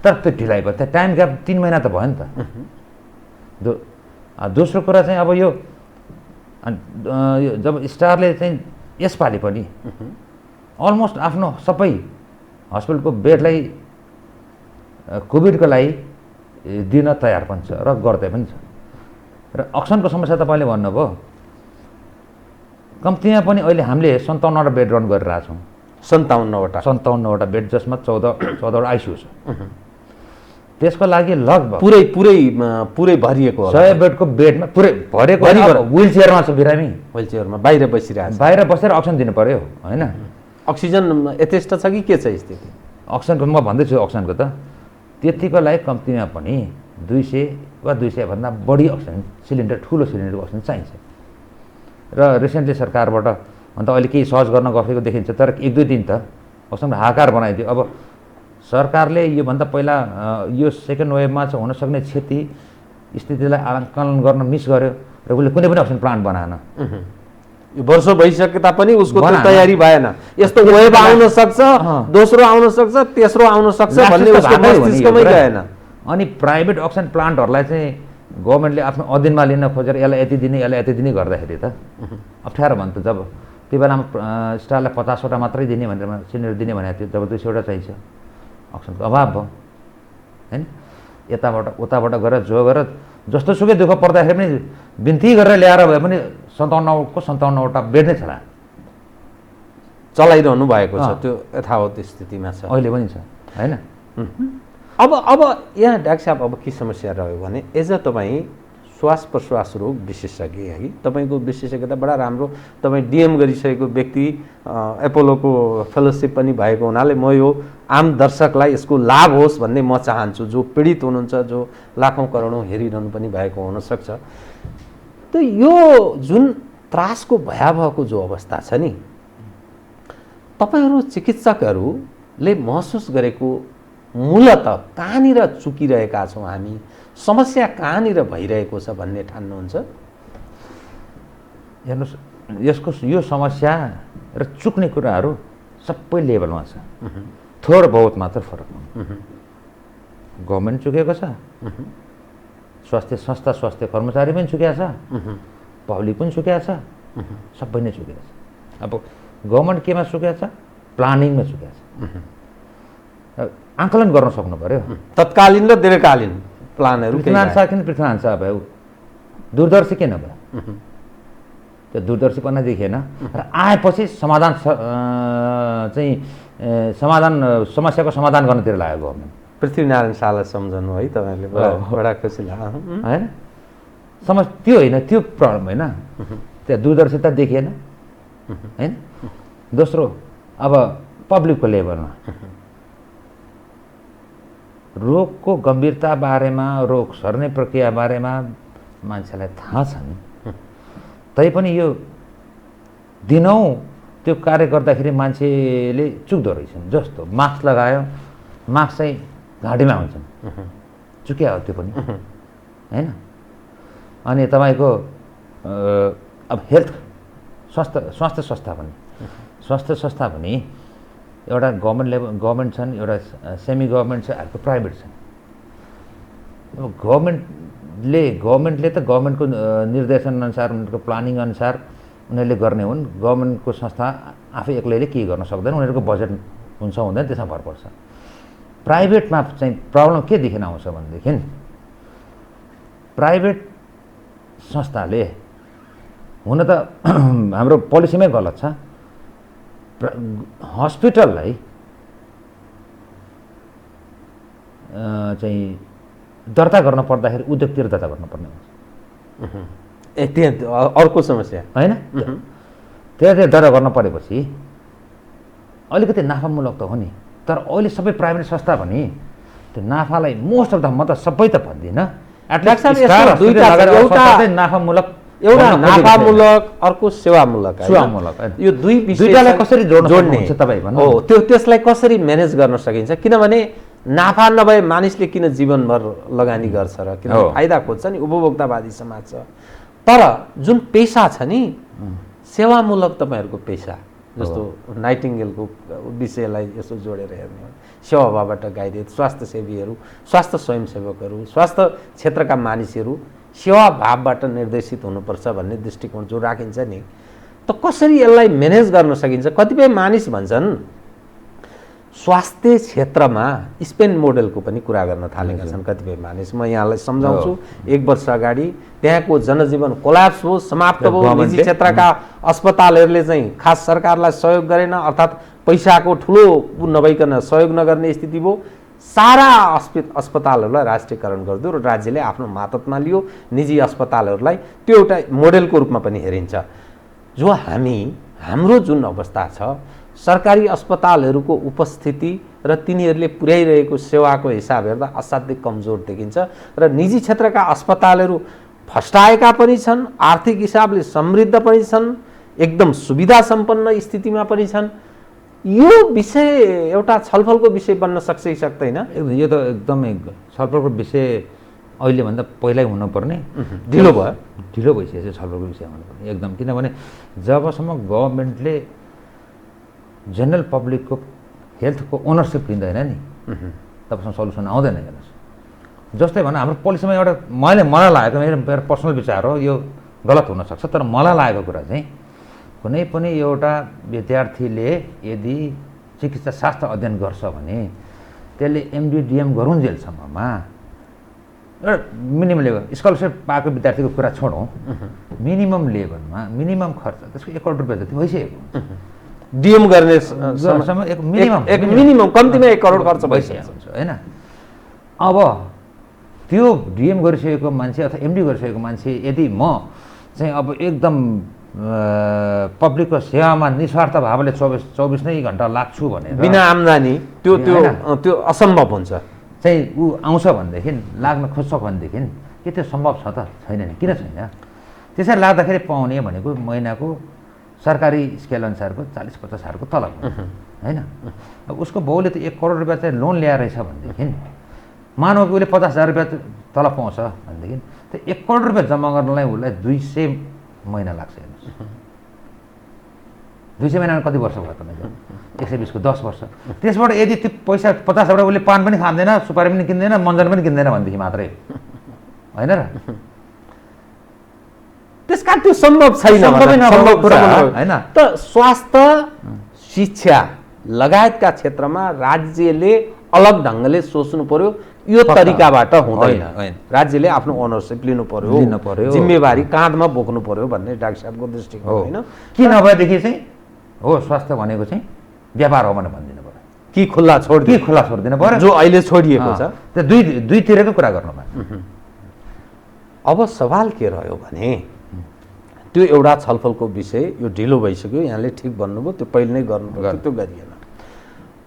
S7: तर त्यो ढिलाइ भयो, त्यहाँ टाइम ग्याप 3 महिना त भयो नि त। दोस्रो कुरा चाहिँ अब यो जब स्टारले चाहिँ यसपालि पनि अलमोस्ट आफ्नो सबै हस्पिटलको बेडलाई कोभिडको लागि दिन तयार पनि छ र गर्दै पनि छ। र अक्सिजनको समस्या तपाईँले भन्नुभयो, कम्तीमा पनि अहिले हामीले 57वटा बेड रन गरिरहेछौँ।
S1: 57वटा
S7: बेड जसमा 14वटा आइसियु छ। त्यसको लागि लगभग
S1: पुरै भरिएको होला।
S7: 100 बेडको बेडमा पुरै भरेको व्हिल चेयरमा छ बिरामी,
S1: व्हिल चेयरमा बाहिर बसिरहेको छ।
S7: बाहिर बसेर अक्सिजन दिनु पर्यो होइन।
S1: अक्सिजन यथेष्ट छ कि के छ स्थिति?
S7: अक्सिजनको म भन्दैछु अक्सिजनको त त्यतिको लागि कम्तीमा पनि 200 वा 200 भन्दा बढी अक्सिजन सिलिन्डर, ठुलो सिलिन्डरको अक्सिजन चाहिन्छ। र रिसेन्टली सरकारबाट अन्त अहिले केही सहज गर्न गएको देखिन्छ, तर 1-2 दिन त अक्सिजन हाहाकार बनाइदियो। अब सरकारले योभन्दा पहिला यो सेकेन्ड वेभमा चाहिँ हुनसक्ने क्षति स्थितिलाई आकलन गर्न मिस गर्यो र उसले कुनै पनि अक्सिजन प्लान्ट बनाएन।
S1: यो वर्ष भइसके तापनि उसको त्यो
S7: बनाएन।
S1: तयारी भएन। यस्तो वेभ आउन सक्छ, दोस्रो आउन सक्छ, तेस्रो आउन सक्छ भन्ने उसको मस्तिष्कमै गएन।
S7: अनि प्राइभेट अक्सिजन प्लान्टहरूलाई चाहिँ गभर्मेन्टले आफ्नो अधीनमा लिन खोजेर यसलाई यति दिने गर्दाखेरि त अप्ठ्यारो भयो नि त। जब त्यो बेलामा स्टारलाई 50वटा मात्रै दिने भनेर सिलिन्डर दिने भनेको थियो, जब 200वटा चाहिन्छ, अक्सिजनको अभाव भयो होइन। यताबाट उताबाट गरेर जो गरेर जस्तो सुकै दुःख पर्दाखेरि पनि बिन्ती गरेर ल्याएर भए पनि 57वटा बेड नै
S1: चलाइरहनु भएको छ, त्यो यथावत स्थितिमा छ
S7: अहिले पनि छ होइन।
S1: अब यहाँ डाक्टर साहब अब के समस्या रह्यो भने एज अ तपाईँ श्वास प्रश्वास रोग विशेषज्ञ है, तपाईँको विशेषज्ञता बडा राम्रो, तपाईँ डिएम गरिसकेको व्यक्ति, एपोलोको फेलोसिप पनि भएको हुनाले म यो आम दर्शकलाई यसको लाभ होस् भन्ने म चाहन्छु। जो पीडित हुनुहुन्छ, जो लाखौँ करोडौँ हेरिरहनु पनि भएको हुनसक्छ। त यो जुन त्रासको भयावहको जो अवस्था छ नि, तपाईँहरू चिकित्सकहरूले महसुस गरेको मूलत कहाँनिर चुकिरहेका छौँ हामी, समस्या कहाँनिर भइरहेको छ भन्ने ठान्नुहुन्छ?
S7: हेर्नुहोस्, यो समस्या र चुक्ने कुराहरू सबै लेभलमा छ, थोर बहुत मात्र फरक। गभर्मेन्ट चुकेको छ, स्वास्थ्य संस्था, स्वास्थ्य कर्मचारी पनि चुकेको छ, पब्लिक पनि चुकेको छ, सबै नै चुकेको छ। अब गभर्मेन्ट केमा चुकेको छ? प्लानिङमा चुकेको छ। आकलन गर्न सक्नु पर्यो,
S1: तत्कालीन र दीर्घकालीन प्लानहरू।
S7: पृथ्वीनारायण किन पृथ्वीनारायण शाह भयो, दूरदर्शी किन भयो? त्यो दूरदर्शीपना देखिएन र आएपछि समाधान समस्याको समाधान गर्नतिर लाग्यो गभर्मेन्ट।
S1: पृथ्वीनारायण शाहलाई सम्झनु है तपाईँले, बडा खुसी लाग्यो
S7: होइन। त्यो होइन, त्यो प्रब्लम होइन, त्यहाँ दूरदर्शिता देखिएन होइन। दोस्रो, अब पब्लिकको लेभलमा रोगको गम्भीरता बारेमा, रोग सर्ने प्रक्रिया बारेमा मान्छेलाई थाहा छ नि, तैपनि यो दिनौँ त्यो कार्य गर्दाखेरि मान्छेले चुक्दो रहेछन्। जस्तो मास्क लगायो, मास्क चाहिँ घाँटीमा हुन्छन्, चुक्या हो त्यो पनि होइन। अनि तपाईँको अब हेल्थ स्वास्थ्य संस्था पनि एउटा गभर्मेन्ट छन्, एउटा सेमी गभर्मेन्ट छ, अर्को प्राइभेट छन्। अब गभर्मेन्टले त गभर्मेन्टको निर्देशन अनुसार, उनीहरूको प्लानिङ अनुसार उनीहरूले गर्ने हुन्। गभर्मेन्टको संस्था आफै एक्लैले केही गर्न सक्दैन, उनीहरूको बजेट हुन्छ हुँदैन, त्यसमा भर पर्छ। प्राइभेटमा चाहिँ प्रब्लम के देखिन आउँछ भनेदेखि, प्राइभेट संस्थाले हुन त हाम्रो पोलिसीमै गलत छ, हस्पिटललाई चाहिँ दर्ता गर्न पर्दाखेरि उद्योगतिर दर्ता गर्नुपर्ने हुन्छ।
S1: अर्को समस्या
S7: होइन। त्यहाँ दर्ता गर्न परेपछि अलिकति नाफामूलक त हो नि, तर अहिले सबै प्राइभेट संस्था भने त्यो नाफालाई मोस्ट अफ द, म त सबै त भन्दिनँ,
S1: डाक्टर साहब, यसमा दुईटा छ, एउटा
S7: नाफामूलक,
S1: एउटा नाफामूलक, अर्को सेवामूलक।
S7: सेवामूलक,
S1: यो दुई
S7: दुईटालाई कसरी जोड्ने तपाईँ भन्नु?
S1: हो, त्यसलाई कसरी म्यानेज गर्न सकिन्छ? किनभने नाफा नभए मानिसले किन जीवनभर लगानी गर्छ र किन फाइदा खोज्छ नि, उपभोक्तावादी समाज छ। तर जुन पेसा छ नि, सेवामूलक तपाईँहरूको पेसा, जस्तो नाइटिङ्गेलको विषयलाई यसो जोडेर हेर्ने हो, सेवाभावबाट गाइडेड स्वास्थ्य सेवीहरू, स्वास्थ्य स्वयंसेवकहरू, स्वास्थ्य क्षेत्रका मानिसहरू सेवाभावबाट निर्देशित हुनुपर्छ भन्ने दृष्टिकोण जो राखिन्छ नि, त कसरी यसलाई म्यानेज गर्न सकिन्छ? कतिपय मानिस भन्छन् स्वास्थ्य क्षेत्रमा स्पेन मोडेलको पनि कुरा गर्न थालेका छन् कतिपय मानिस। म यहाँलाई सम्झाउँछु, 1 वर्ष अगाडि त्यहाँको जनजीवन कोल्याप्स भयो, समाप्त भयो। निजी क्षेत्रका अस्पतालहरूले चाहिँ खास सरकारलाई सहयोग गरेन, अर्थात् पैसाको ठुलो नभइकन सहयोग नगर्ने स्थिति भयो। सारा अस्पतालहरूलाई राष्ट्रियकरण गरिदियो र राज्यले आफ्नो मातहतमा लियो। निजी अस्पतालहरूलाई त्यो एउटा मोडेलको रूपमा पनि हेरिन्छ। जो हाम्रो जुन अवस्था छ, सरकारी अस्पतालहरूको उपस्थिति र तिनीहरूले पुर्याइरहेको सेवाको हिसाब हेर्दा असाध्यै कमजोर देखिन्छ र निजी क्षेत्रका अस्पतालहरू फस्टाएका पनि छन्, आर्थिक हिसाबले समृद्ध पनि छन्, एकदम सुविधा सम्पन्न स्थितिमा पनि छन्। यो विषय एउटा छलफलको विषय बन्न सक्छ कि सक्दैन?
S7: यो त एकदमै छलफलको विषय अहिलेभन्दा पहिल्यै हुनुपर्ने,
S1: ढिलो भयो,
S7: ढिलो भइसकेको छ छलफलको विषय हुनुपर्ने एकदम। किनभने जबसम्म गभर्मेन्टले जेनरल पब्लिकको हेल्थको ओनरसिप लिँदैन नि, तबसम्म सल्युसन आउँदैन। हेर्नुहोस्, जस्तै भन हाम्रो पोलिसीमा एउटा मलाई लागेको, मेरो पर्सनल विचार हो, यो गलत हुनसक्छ, तर मलाई लागेको कुरा चाहिँ कुनै पनि एउटा विद्यार्थीले यदि चिकित्सा शास्त्र अध्ययन गर्छ भने त्यसले MD DM गरुन्जेलसम्ममा एउटा मिनिमम लेभल स्कलरसिप पाएको विद्यार्थीको कुरा छोडौँ, मिनिमम लेभलमा मिनिमम खर्च त्यसको 1 करोड रुपियाँ जति भइसकेको हुन्छ।
S1: डिएम गर्ने
S7: एक
S1: मिनिमम कम्तीमा 1 करोड खर्च भइसकेको
S7: हुन्छ होइन। अब त्यो डिएम गरिसकेको मान्छे अथवा MD गरिसकेको मान्छे यदि म चाहिँ अब एकदम पब्लिकको सेवामा निस्वार्थ भावले 24 नै घन्टा लाग्छु भनेर
S1: बिना आम्दानी त्यो असम्भव हुन्छ
S7: चाहिँ ऊ आउँछ भनेदेखि, लाग्न खोज्छ भनेदेखि के त्यो सम्भव छ त? छैन नि। किन छैन? त्यसरी लाग्दाखेरि पाउने भनेको महिनाको सरकारी स्केल अनुसारको 40-50,000को तलब होइन। अब उसको बाउले त 1 करोड रुपियाँ चाहिँ लोन ल्याएर रहेछ भनेदेखि, मानव कि उसले 50,000 रुपियाँ तलब पाउँछ भनेदेखि त्यो 1 करोड रुपियाँ जम्मा गर्नलाई उसलाई 200 महिना लाग्छ। हेर्नुहोस्, 200 महिनामा कति वर्ष भयो तपाईँको? 120 को 10 वर्ष। त्यसबाट यदि त्यो पैसा 50,000 उसले पान पनि खाँदैन, सुपारी पनि किन्दैन, मन्जन पनि किन्दैन भनेदेखि मात्रै होइन र?
S1: त्यसका त्यो सम्भव छैन
S7: होइन।
S1: त स्वास्थ्य, शिक्षा लगायतका क्षेत्रमा राज्यले अलग ढङ्गले सोच्नु पर्यो। यो तरिकाबाट हुँदैन। राज्यले आफ्नो ओनरसिप लिनु पर्यो, जिम्मेवारी काँधमा बोक्नु पर्यो भन्ने डाक्टर साहबको दृष्टिकोण होइन।
S7: कि नभएदेखि चाहिँ हो स्वास्थ्य भनेको चाहिँ व्यापार हो भनेर भनिदिनु पर्यो,
S1: कि खुल्ला छोडिदिनु पर्यो, जो अहिले छोडिएको छ।
S7: त्यो दुईतिरको कुरा गर्नुभयो।
S1: अब सवाल के रह्यो भने त्यो एउटा छलफलको विषय, यो ढिलो भइसक्यो, यहाँले ठिक भन्नुभयो, त्यो पहिले नै गर्नुपर्छ, त्यो गरिएन।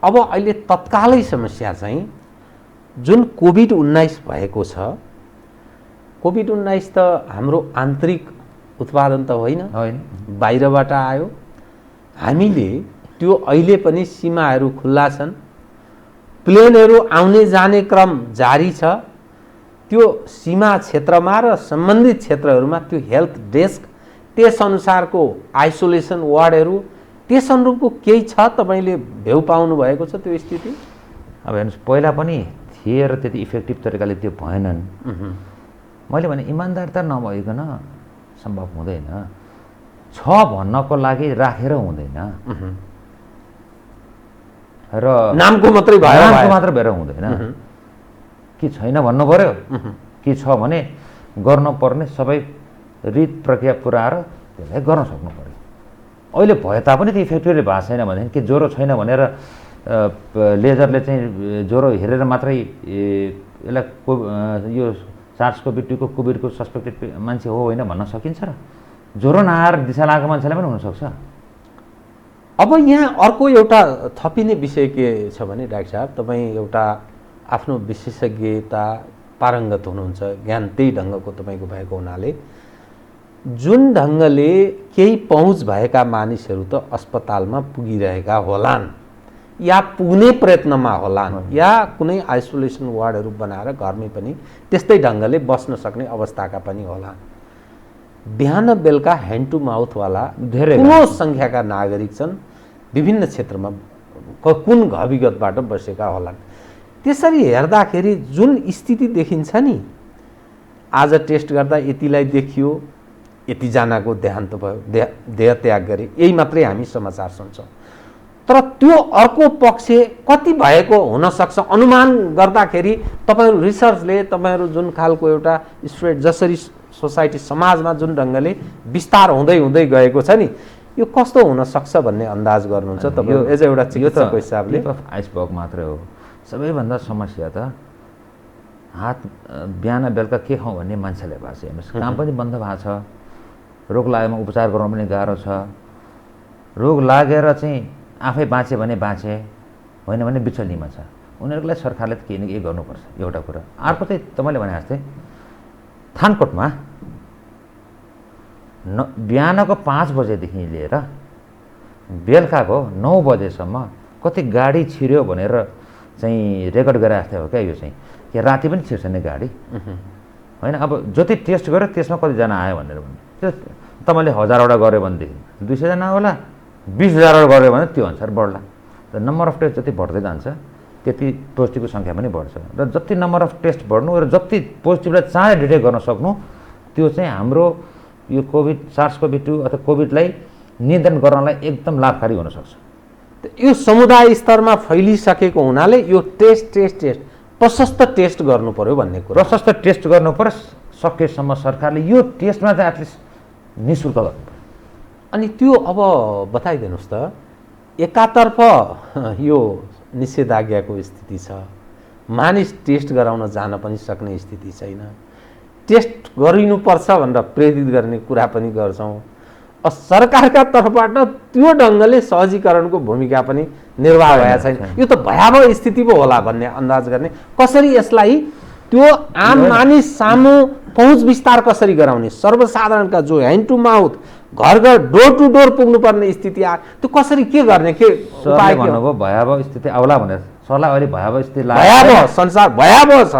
S1: अब अहिले तत्कालै समस्या चाहिँ जुन कोभिड-19 भएको छ, कोभिड-19 त हाम्रो आन्तरिक उत्पादन त होइन, बाहिरबाट आयो। हामीले त्यो अहिले पनि सीमाहरू खुल्ला छन्, प्लेनहरू आउने जाने क्रम जारी छ। त्यो सीमा क्षेत्रमा र सम्बन्धित क्षेत्रहरूमा त्यो हेल्थ डेस्क, त्यसअनुसारको आइसोलेसन वार्डहरू, त्यस अनुरूपको केही छ? तपाईँले भ्यू पाउनु भएको छ त्यो स्थिति?
S7: अब हेर्नुहोस्, पहिला पनि थिए र त्यति इफेक्टिभ तरिकाले त्यो भएनन्। मैले भने इमान्दारिता नभइकन सम्भव हुँदैन। छ भन्नको लागि राखेर हुँदैन र
S1: नामको मात्रै
S7: भएर हुँदैन। कि छैन भन्नु पर्यो, कि छ भने गर्नुपर्ने सबै रीत प्रक्रिया पुऱ्याएर त्यसलाई गर्न सक्नु पर्यो। अहिले भए तापनि त्यो इफेक्टिभली भएको छैन भनेदेखि, कि ज्वरो छैन भनेर लेजरले चाहिँ ज्वरो हेरेर मात्रै यसलाई यो SARS-CoV-2 को कोभिडको सस्पेक्टेड मान्छे हो होइन भन्न सकिन्छ र? ज्वरो नआएर दिशा लागेको मान्छेलाई पनि हुनसक्छ।
S1: अब यहाँ अर्को एउटा थपिने विषय के छ भने डाक्टर साहब, तपाईँ एउटा आफ्नो विशेषज्ञता पारङ्गत हुनुहुन्छ, ज्ञान त्यही ढङ्गको तपाईँको भएको हुनाले जुन ढङ्गले केही पहुँच भएका मानिसहरू त अस्पतालमा पुगिरहेका होलान् या पुग्ने प्रयत्नमा होलान् या कुनै आइसोलेसन वार्डहरू बनाएर घरमै पनि त्यस्तै ढङ्गले बस्न सक्ने अवस्थाका पनि होलान्। बिहान बेलुका ह्यान्ड टु माउथवाला
S7: धेरै
S1: ठुलो सङ्ख्याका नागरिक छन्, विभिन्न क्षेत्रमा कुन घविगतबाट बसेका होलान्। त्यसरी हेर्दाखेरि जुन स्थिति देखिन्छ नि, आज टेस्ट गर्दा यतिलाई देखियो, यतिजनाको देहान्त भयो, देह त्याग गरे, यही मात्रै हामी समाचार सुन्छौँ। तर त्यो अर्को पक्ष कति भएको हुनसक्छ अनुमान गर्दाखेरि तपाईँहरू रिसर्चले तपाईँहरू जुन खालको एउटा स्प्रेड जसरी सोसाइटी समाजमा जुन ढङ्गले विस्तार हुँदै हुँदै गएको छ नि, यो कस्तो हुनसक्छ भन्ने अन्दाज गर्नुहुन्छ तपाईँ एज एउटा चिकित्सकको हिसाबले?
S7: आइसबर्ग मात्रै हो। सबैभन्दा समस्या त हात बिहान बेलुका के खाउँ भन्ने मान्छेलाई भएको छ। हेर्नुहोस्, काम पनि बन्द भएको छ, रोग लागेमा उपचार गर्नु पनि गाह्रो छ। रोग लागेर चाहिँ आफै बाँचे भने बाँचे, होइन भने बिचल्लीमा छ। उनीहरूको लागि सरकारले त केही न केही गर्नुपर्छ, एउटा कुरा। अर्को चाहिँ तपाईँले भने जस्तै थानकोटमा बिहानको 5 बजेदेखि लिएर बेलुकाको 9 बजेसम्म कति गाडी छिर्यो भनेर चाहिँ रेकर्ड गरे जस्तै हो क्या यो चाहिँ। कि राति पनि छिर्छ नि गाडी, होइन? अब जति टेस्ट गर्यो त्यसमा कतिजना आयो भनेर भन्नु, त्यो तपाईँले 1000वटा गऱ्यो भनेदेखि 200जना होला, 20,000वटा गऱ्यो भने त्यो अनुसार बढ्ला। र नम्बर अफ टेस्ट जति बढ्दै जान्छ त्यति पोजिटिभको सङ्ख्या पनि बढ्छ। र जति नम्बर अफ टेस्ट बढ्नु र जति पोजिटिभलाई चाँडै डिटेक्ट गर्न सक्नु, त्यो चाहिँ हाम्रो यो कोभिड SARS-CoV-2 अथवा कोभिडलाई नियन्त्रण गर्नलाई एकदम लाभकारी हुनसक्छ।
S1: यो समुदाय स्तरमा फैलिसकेको हुनाले यो टेस्ट प्रशस्त टेस्ट गर्नु पर्यो भन्ने कुरा।
S7: प्रशस्त टेस्ट गर्नु पर्यो, सकेसम्म सरकारले यो टेस्टमा चाहिँ एटलिस्ट निःशुल्क गर्नु पर्यो।
S1: अनि त्यो अब बताइदिनुहोस् त, एकातर्फ यो निषेधाज्ञाको स्थिति छ, मानिस टेस्ट गराउन जान पनि सक्ने स्थिति छैन, टेस्ट गरिनुपर्छ भनेर प्रेरित गर्ने कुरा पनि गर्छौँ। सरकारका तर्फबाट त्यो ढङ्गले सहजीकरणको भूमिका पनि निर्वाह भएको छैन। यो त भयावह स्थिति पो होला भन्ने अन्दाज गर्ने। कसरी यसलाई त्यो आम मानिस सामु पहुँच विस्तार कसरी गराउने, सर्वसाधारणका जो ह्यान्ड टु माउथ घर घर डोर टु डोर पुग्नुपर्ने स्थिति आयो, त्यो कसरी के गर्ने, के उपाय
S7: भन्नुभयो? भयावह स्थिति आउला भनेर सरलाई अहिले भयावह स्थिति
S1: भयावह संसार भयावह छ।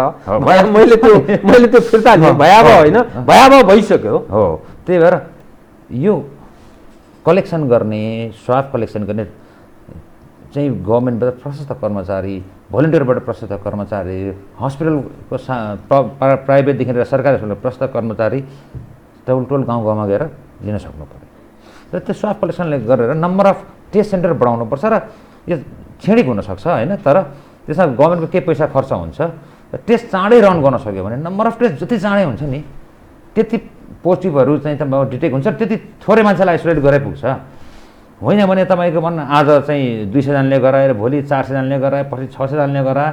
S1: मैले त्यो फिर्ता दिएँ, भयावह होइन, भयावह भइसक्यो।
S7: हो, त्यही भएर यो कलेक्सन गर्ने, स्वाब कलेक्सन गर्ने चाहिँ गभर्मेन्टबाट प्रशस्त कर्मचारी, भोलिन्टियरबाट प्रशस्त कर्मचारी, हस्पिटलको प्राइभेटदेखि लिएर सरकारी हस्पिटलको प्रशस्त कर्मचारी टोल गाउँ गाउँमा गएर लिन सक्नु पऱ्यो। र त्यो स्वाब कलेक्सनले गरेर नम्बर अफ टेस्ट सेन्टर बढाउनुपर्छ। र यो क्षणिक हुनसक्छ, होइन? तर त्यसमा गभर्मेन्टको केही पैसा खर्च हुन्छ। टेस्ट चाँडै रन गर्न सक्यो भने नम्बर अफ टेस्ट जति चाँडै हुन्छ नि, त्यति पोजिटिभहरू चाहिँ डिटेक्ट हुन्छ, त्यति थोरै मान्छेलाई आइसोलेट गरे पुग्छ। होइन भने तपाईँको भन्न आज चाहिँ 200जनाले गराएर भोलि 400जनाले गराए, पछि 600जनाले गराए,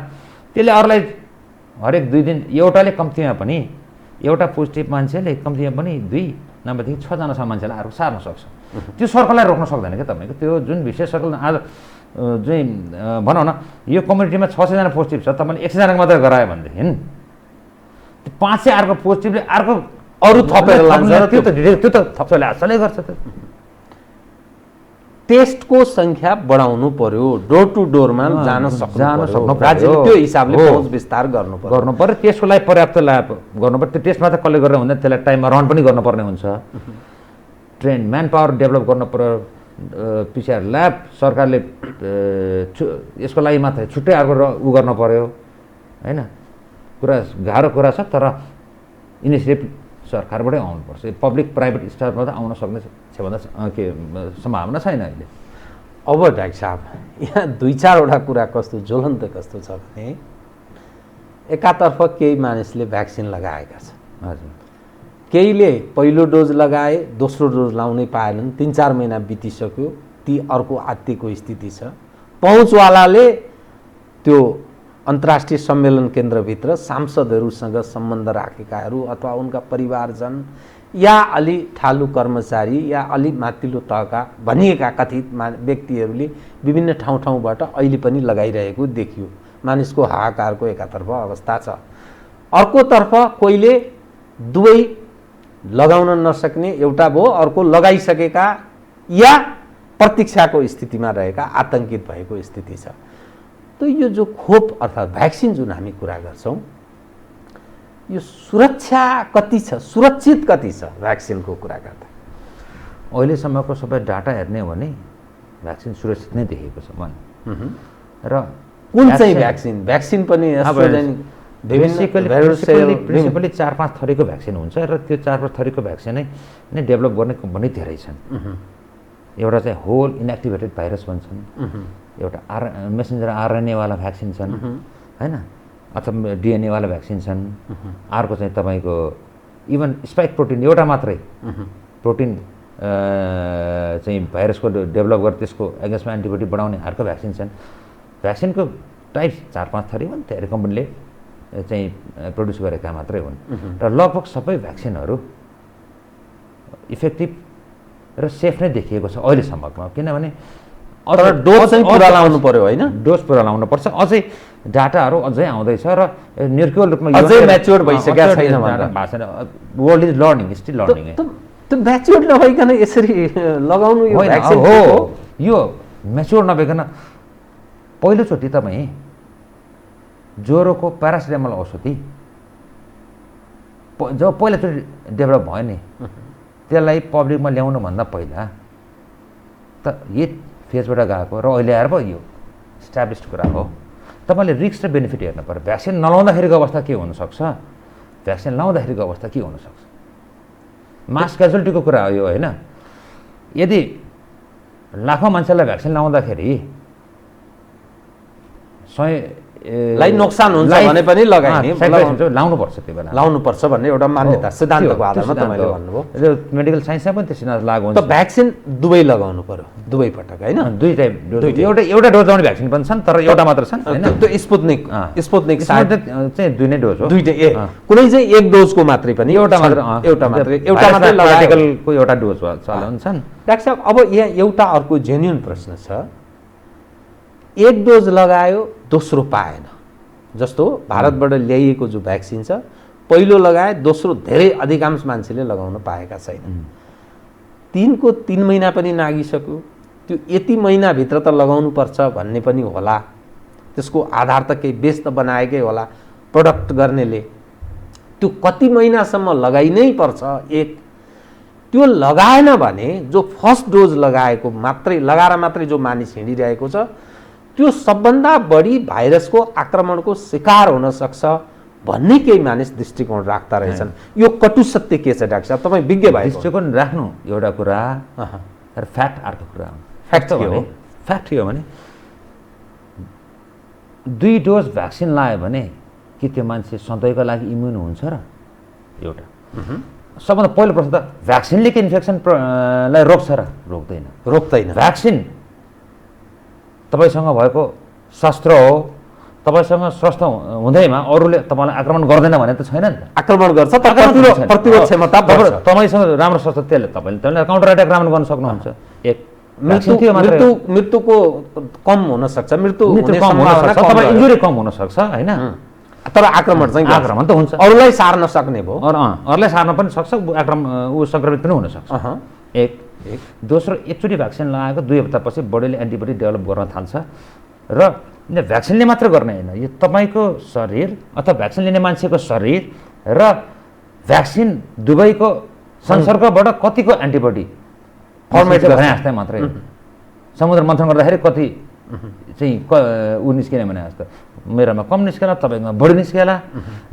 S7: त्यसले अरूलाई हरेक 2 दिन एउटाले कम्तीमा पनि, एउटा पोजिटिभ मान्छेले कम्तीमा पनि 2 नभएदेखि 6जनासम्म मान्छेलाई अर्को सार्न सक्छ। त्यो सर्कललाई रोक्न सक्दैन क्या तपाईँको। त्यो जुन विशेष सर्कल आज चाहिँ भनौँ न, यो कम्युनिटीमा 600जना पोजिटिभ छ, तपाईँले 100जनाको मात्रै गरायो भनेदेखि 500 अर्को पोजिटिभले अर्को
S1: अरू थपेर लान्छ।
S7: त्यो त थप्छले हातले गर्छ। त
S1: टेस्टको सङ्ख्या बढाउनु पर्यो, डोर टु डोरमा जान सक्नु, राज्यले त्यो हिसाबले पहुँच विस्तार गर्नु
S7: पर्यो। त्यसको लागि पर्याप्त ल्याब गर्नु पर्यो। त्यो टेस्टमा त कलेक्ट गरेर हुँदैन, त्यसलाई टाइममा रन पनि गर्नुपर्ने हुन्छ। ट्रेन म्यान पावर डेभलप गर्नु पर्यो। PCR ल्याब सरकारले यसको लागि मात्रै छुट्टै अर्को उ गर्न पर्यो, होइन? कुरा गाह्रो कुरा छ, तर इनिसिएटिभ सरकारबाटै आउनुपर्छ। पब्लिक प्राइभेट स्टाफमा त आउन सक्ने भन्दा के सम्भावना छैन अहिले।
S1: अब डाक्टर साहब, यहाँ 2-4वटा कुरा कस्तो ज्वलन्त कस्तो छ भने, एकातर्फ केही मानिसले भ्याक्सिन लगाएका छन्,
S7: हजुर,
S1: केहीले पहिलो डोज लगाए, दोस्रो डोज लाउनै पाएनन्, 3-4 महिना बितिसक्यो, ती अर्को आत्तिको स्थिति छ। पहुँचवालाले त्यो अन्तर्राष्ट्रिय सम्मेलन केन्द्रभित्र सांसदहरूसँग सम्बन्ध राखेकाहरू अथवा उनका परिवारजन या अलि ठालु कर्मचारी या अलि माथिल्लो तहका भनिएका कथित व्यक्तिहरूले विभिन्न ठाउँबाट अहिले पनि लगाइरहेको देखियो। मानिसको हाहाकारको एकातर्फ अवस्था छ, अर्कोतर्फ कोहीले दुवै लगाउन नसक्ने एउटा भयो, अर्को लगाइसकेका या प्रतीक्षाको स्थितिमा रहेका आतंकित भएको स्थिति छ। त यो जो खोप अर्थात् भ्याक्सिन जुन हामी कुरा गर्छौँ, यो सुरक्षा कति छ, सुरक्षित कति छ भ्याक्सिनको कुरा गर्दा?
S7: अहिलेसम्मको सबै डाटा हेर्ने हो भने भ्याक्सिन सुरक्षित नै देखेको छ मैले। र
S1: कुन चाहिँ भ्याक्सिन? भ्याक्सिन पनि
S7: प्रिन्सिपली 4-5 थरीको भ्याक्सिन हुन्छ र त्यो 4-5 थरीको भ्याक्सिन नै डेभलप गर्ने कम्पनी धेरै छन्। एउटा चाहिँ होल इनएक्टिभेटेड भाइरस भन्छन्, एउटा मेसेन्जर आरएनएवाला भ्याक्सिन छन् होइन, अथवा डिएनएवाला भ्याक्सिन छन्। अर्को चाहिँ तपाईँको इभन स्पाइक प्रोटिन एउटा मात्रै प्रोटिन चाहिँ भाइरसको डेभलप गरेर त्यसको एगेन्स्टमा एन्टिबडी बढाउने अर्को भ्याक्सिन छन्। भ्याक्सिनको टाइप्स 4-5 थरी हुन्, धेरै कम्पनीले चाहिँ प्रड्युस गरेका मात्रै हुन् र लगभग सबै भ्याक्सिनहरू इफेक्टिभ र सेफ नै देखिएको छ अहिलेसम्ममा। किनभने
S1: तर डोज चाहिँ पुरा लाउनु पर्यो होइन,
S7: डोज पुरा लाउनु पर्छ। अझै डाटाहरू अझै आउँदैछ र निर्क्युल रूपमा
S1: अझै म्याच्योर भइसकेको छैन
S7: भनेर world is learning, still learning.
S1: त्यो म्याच्योर नभइकन यसरी लगाउनु यो भ्याक्सिन
S7: हो, यो म्याच्योर नभइकन पहिलोचोटि तपाईँ ज्वरोको प्यारासिटामोल औषधि जब पहिलोचोटि डेभलप भयो नि, त्यसलाई पब्लिकमा ल्याउनुभन्दा पहिला त यही फेजबाट गएको र अहिले आएर पो यो इस्टाब्लिस्ड कुरा हो। तपाईँले रिस्क र बेनिफिट हेर्नु पर्यो। भ्याक्सिन नलाउँदाखेरिको अवस्था के हुनसक्छ, भ्याक्सिन लाउँदाखेरिको अवस्था के हुनसक्छ। मास क्याजुअलिटीको कुरा हो यो होइन। यदि लाखौँ मान्छेलाई भ्याक्सिन लाउँदाखेरि 100
S1: नोक्सान हुन्छ भने पनि लगाइने
S7: लाउनुपर्छ, त्यो बेला
S1: लाउनुपर्छ भन्ने एउटा मान्यता सिद्धान्तको आधारमा तपाईँले भन्नुभयो।
S7: मेडिकल साइन्समा पनि त्यसरी लागु हुन्छ।
S1: त भ्याक्सिन दुवै लगाउनु पर्यो, दुवै पटक होइन?
S7: दुई टाइप डोज, एउटा डोज लाउने भ्याक्सिन पनि छन् तर एउटा मात्र छन् होइन।
S1: त्यो स्पुत्निक
S7: चाहिँ दुई नै डोज हो,
S1: दुईटै कुनै चाहिँ एक डोजको मात्रै पनि एउटा मात्रै
S7: लगाएको एउटा डोज चलाउँछन्।
S1: डाक्टर साहब, अब यहाँ एउटा अर्को जेन्युन प्रश्न छ, एक डोज लगायो दोस्रो पाएन। जस्तो भारतबाट ल्याइएको जो भ्याक्सिन छ, पहिलो लगाए दोस्रो धेरै अधिकांश मान्छेले लगाउन पाएका छैनन्। 3 महिना पनि नागिसक्यो, त्यो यति महिनाभित्र त लगाउनु पर्छ भन्ने पनि होला, त्यसको आधार त केही बेस त बनाएकै होला प्रडक्ट गर्नेले। त्यो कति महिनासम्म लगाइ नै पर्छ एक, त्यो लगाएन भने जो फर्स्ट डोज लगाएको लगाएर मात्रै जो मानिस हिँडिरहेको छ, त्यो सबभन्दा बढी भाइरसको आक्रमणको शिकार हुन सक्छ भन्ने केही मानिस दृष्टिकोण राख्दा रहेछन्। यो कटु सत्य के छ डाक्टर साहब, तपाईँ विज्ञ भए?
S7: दृष्टिकोण राख्नु एउटा कुरा र फ्याक्ट अर्को कुरा हो। फ्याक्ट के हो? फ्याक्ट के हो भने 2 डोज भ्याक्सिन लायो भने कि त्यो मान्छे सधैँको लागि इम्युन हुन्छ र? एउटा सबभन्दा पहिलो प्रश्न त भ्याक्सिनले के इन्फेक्सनलाई रोक्छ र? रोक्दैन। भ्याक्सिन तपाईँसँग भएको शस्त्र हो, तपाईँसँग स्वस्थ हुँदैमा अरूले तपाईँलाई आक्रमण गर्दैन भने त छैन नि त।
S1: आक्रमण गर्छ, प्रतिरोध क्षमता बढ्छ।
S7: तपाईँसँग राम्रो शस्त्र त्यसले काउन्टर अट्याक राम्रो गर्न सक्नुहुन्छ। एक
S1: मृत्युको कम हुन सक्छ,
S7: इन्जुरी कम हुन सक्छ होइन,
S1: तर आक्रमण
S7: त हुन्छ।
S1: अरूलाई सार्न सक्ने भयो,
S7: अरूलाई सार्न पनि सक्छ, सङ्क्रमित पनि हुन सक्छ। एक दोस्रो, एकचोटि भ्याक्सिन लगाएको 2 हप्तापछि बडीले एन्टिबडी डेभलप गर्न थाल्छ र भ्याक्सिनले मात्र गर्ने होइन, यो तपाईँको शरीर अथवा भ्याक्सिन लिने मान्छेको शरीर र भ्याक्सिन दुवैको संसर्गबाट कतिको एन्टिबडी फर्मेट गर्ने जस्तै मात्रै। समुद्र मन्थन गर्दाखेरि कति चाहिँ ऊ निस्किने भने जस्तो, मेरोमा कम निस्केला, तपाईँकोमा बढी निस्केला।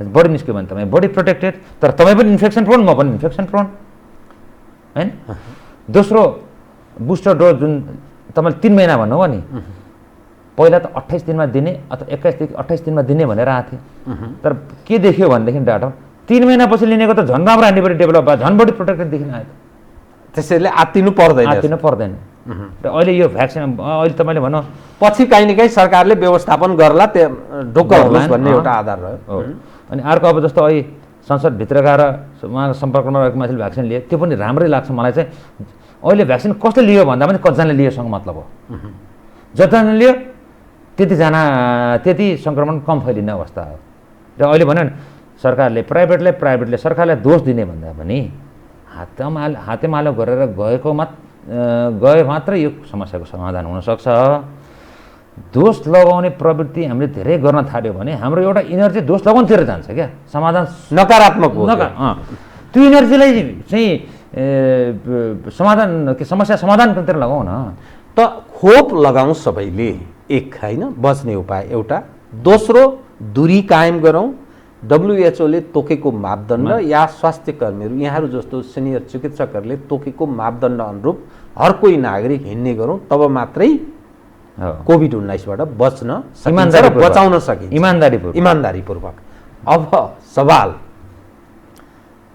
S7: बढी निस्क्यो भने तपाईँ बडी प्रोटेक्टेड, तर तपाईँ पनि इन्फेक्सन प्रोन, म पनि इन्फेक्सन प्रोन होइन। दोस्रो बुस्टर डोज जुन तपाईँले 3 महिना भन्नुभयो नि, पहिला त 28 दिनमा दिने अथवा 21 देखि 28 दिनमा दिने भनेर आएको थियो। तर के देखियो भनेदेखि डाटा 3 महिनापछि लिनेको त झन् राम्रो एन्टिबडी डेभलप भयो, झन् बढी प्रोटेक्टेड देखिन आयो।
S1: त्यसैले आत्तिनु पर्दैन।
S7: र अहिले यो भ्याक्सिन अहिले तपाईँले भनौँ
S1: पछि काहीँ न काहीँ सरकारले व्यवस्थापन गर्ला, त्यो ढोक्क होस् भन्ने एउटा आधार रह्यो।
S7: अनि अर्को अब जस्तो अहिले संसदभित्र गएर उहाँको सम्पर्कमा रहेको मान्छेले भ्याक्सिन लिए, त्यो पनि राम्रै लाग्छ मलाई चाहिँ। अहिले भ्याक्सिन कसले लियो भन्दा पनि कतिजनाले लियोसँग मतलब हो। जतिजनाले लियो त्यति सङ्क्रमण कम फैलिने अवस्था हो। र अहिले भन्यो नि सरकारले प्राइभेटले सरकारलाई दोष दिने भन्दा पनि हातेमालो गरेर गए मात्रै यो समस्याको समाधान हुनसक्छ। दोष लगाउने प्रवृत्ति हामीले धेरै गर्न थाल्यो भने हाम्रो एउटा इनर्जी दोष लगाउनुतिर जान्छ क्या, समाधान
S1: नकारात्मक हो।
S7: त्यो इनर्जीलाई चाहिँ समस्या समाधानतिर लगाउँ न।
S1: त खोप लगाउँ सबैले, एक होइन बच्ने उपाय एउटा। दोस्रो, दूरी कायम गरौँ। WHO ले तोकेको मापदण्ड या स्वास्थ्य कर्मीहरू यहाँहरू जस्तो सिनियर चिकित्सकहरूले तोकेको मापदण्ड अनुरूप हर कोही नागरिक हिँड्ने गरौँ, तब मात्रै कोभिड-19बाट बच्न सकिन्छ र बचाउन सकिन्छ इमान्दारीपूर्वक। अब सवाल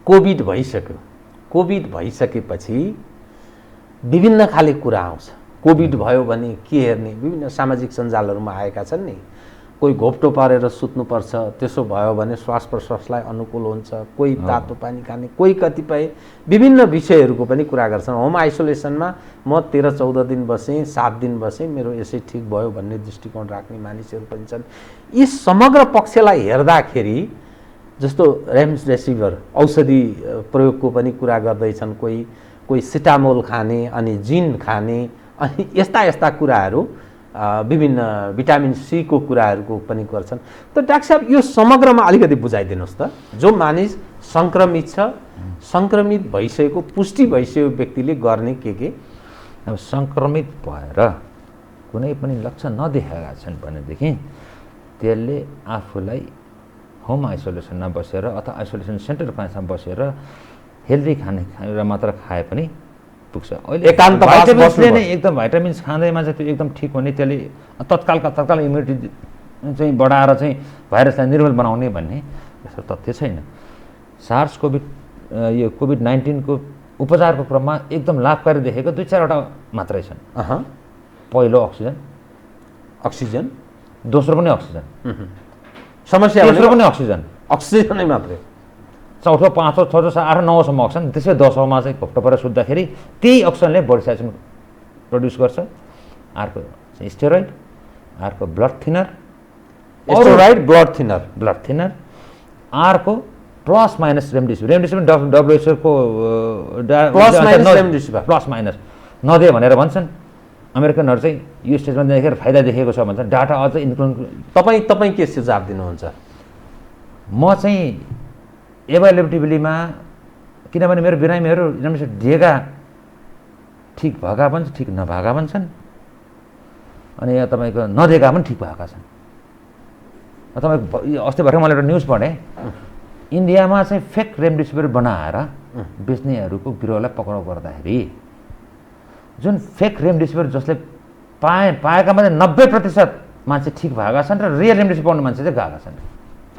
S1: कोभिड भइसक्यो। कोभिड भइसकेपछि विभिन्न खाले कुरा आउँछ। कोभिड भयो भने के हेर्ने, विभिन्न सामाजिक सञ्जालहरूमा आएका छन् नि। कोही घोप्टो पारेर सुत्नुपर्छ, त्यसो भयो भने श्वास प्रश्वासलाई अनुकूल हुन्छ, कोही तातो पानी खाने, कोही कतिपय विभिन्न विषयहरूको पनि कुरा गर्छन्। होम आइसोलेसनमा म 13-14 दिन बसेँ, 7 दिन बसेँ, मेरो यसै ठिक भयो भन्ने दृष्टिकोण राख्ने मानिसहरू पनि छन्। यी समग्र पक्षलाई हेर्दाखेरि जस्तो रेमडेसिभिर औषधि प्रयोगको पनि कुरा गर्दैछन्, कोही सिटामोल खाने अनि जिन खाने अनि यस्ता कुराहरू, विभिन्न भिटामिन सी को कुराहरूको पनि गर्छन्। त डाक्टर साहब यो समग्रमा अलिकति बुझाइदिनुहोस् त। जो मानिस सङ्क्रमित छ, सङ्क्रमित भइसकेको पुष्टि भइसकेको व्यक्तिले गर्ने के
S7: अब सङ्क्रमित भएर कुनै पनि लक्षण नदेखाएका छन् भनेदेखि त्यसले आफूलाई होम आइसोलेसनमा बसेर अथवा आइसोलेसन सेन्टरमा बसेर हेल्दी खानेकुरा मात्र खाए पनि पुग्छ। अहिले भाइटामिन्सले नै एकदम भाइटामिन्स खाँदैमा चाहिँ त्यो एकदम ठिक हुने, त्यसले तत्काल इम्युनिटी चाहिँ बढाएर चाहिँ भाइरसलाई निर्मूल बनाउने भन्ने यस्तो तथ्य छैन। यो कोभिड-19 को उपचारको क्रममा एकदम लाभकारी देखेको 2-4वटा मात्रै छन्। पहिलो अक्सिजन, दोस्रो पनि अक्सिजन,
S1: समस्या
S7: तेस्रो पनि अक्सिजनै
S1: मात्रै,
S7: चौथो, पाँचौँ, छठौँ, 8, 9सम्म अक्सिजन, त्यसै 10औँमा चाहिँ घोप्टो परेर सुत्दाखेरि त्यही अक्सिजनले बडी साइजमा प्रड्युस गर्छ। अर्को चाहिँ स्टेरोइड, अर्को ब्लड थिनर, अर्को प्लस माइनस रेमडेसिभिर WHO को प्लस माइनस नदियो भनेर भन्छन्। अमेरिकनहरू चाहिँ यो स्टेजमा देखेर फाइदा देखेको छ भन्छन्। डाटा अझ इन्क्लुड।
S1: तपाईँ के सुझाव दिनुहुन्छ?
S7: म चाहिँ एभाइलेबिलिटीमा, किनभने मेरो बिरामीहरू दिएका ठिक भएका पनि ठिक नभएका पनि छन्, अनि यहाँ तपाईँको नदिएका पनि ठिक भएका छन्। तपाईँको अस्ति भर्खर मैले एउटा न्युज पढेँ, इन्डियामा चाहिँ फेक रेमडेसिभिर बनाएर बेच्नेहरूको गिरोहलाई पक्राउ गर्दाखेरि जुन फेक रेमडेसिभिर जसले पाएका मध्ये 90% मान्छे ठिक भएका छन् र रियल रेमडेसिभिर पाउने मान्छे चाहिँ गएका छन्।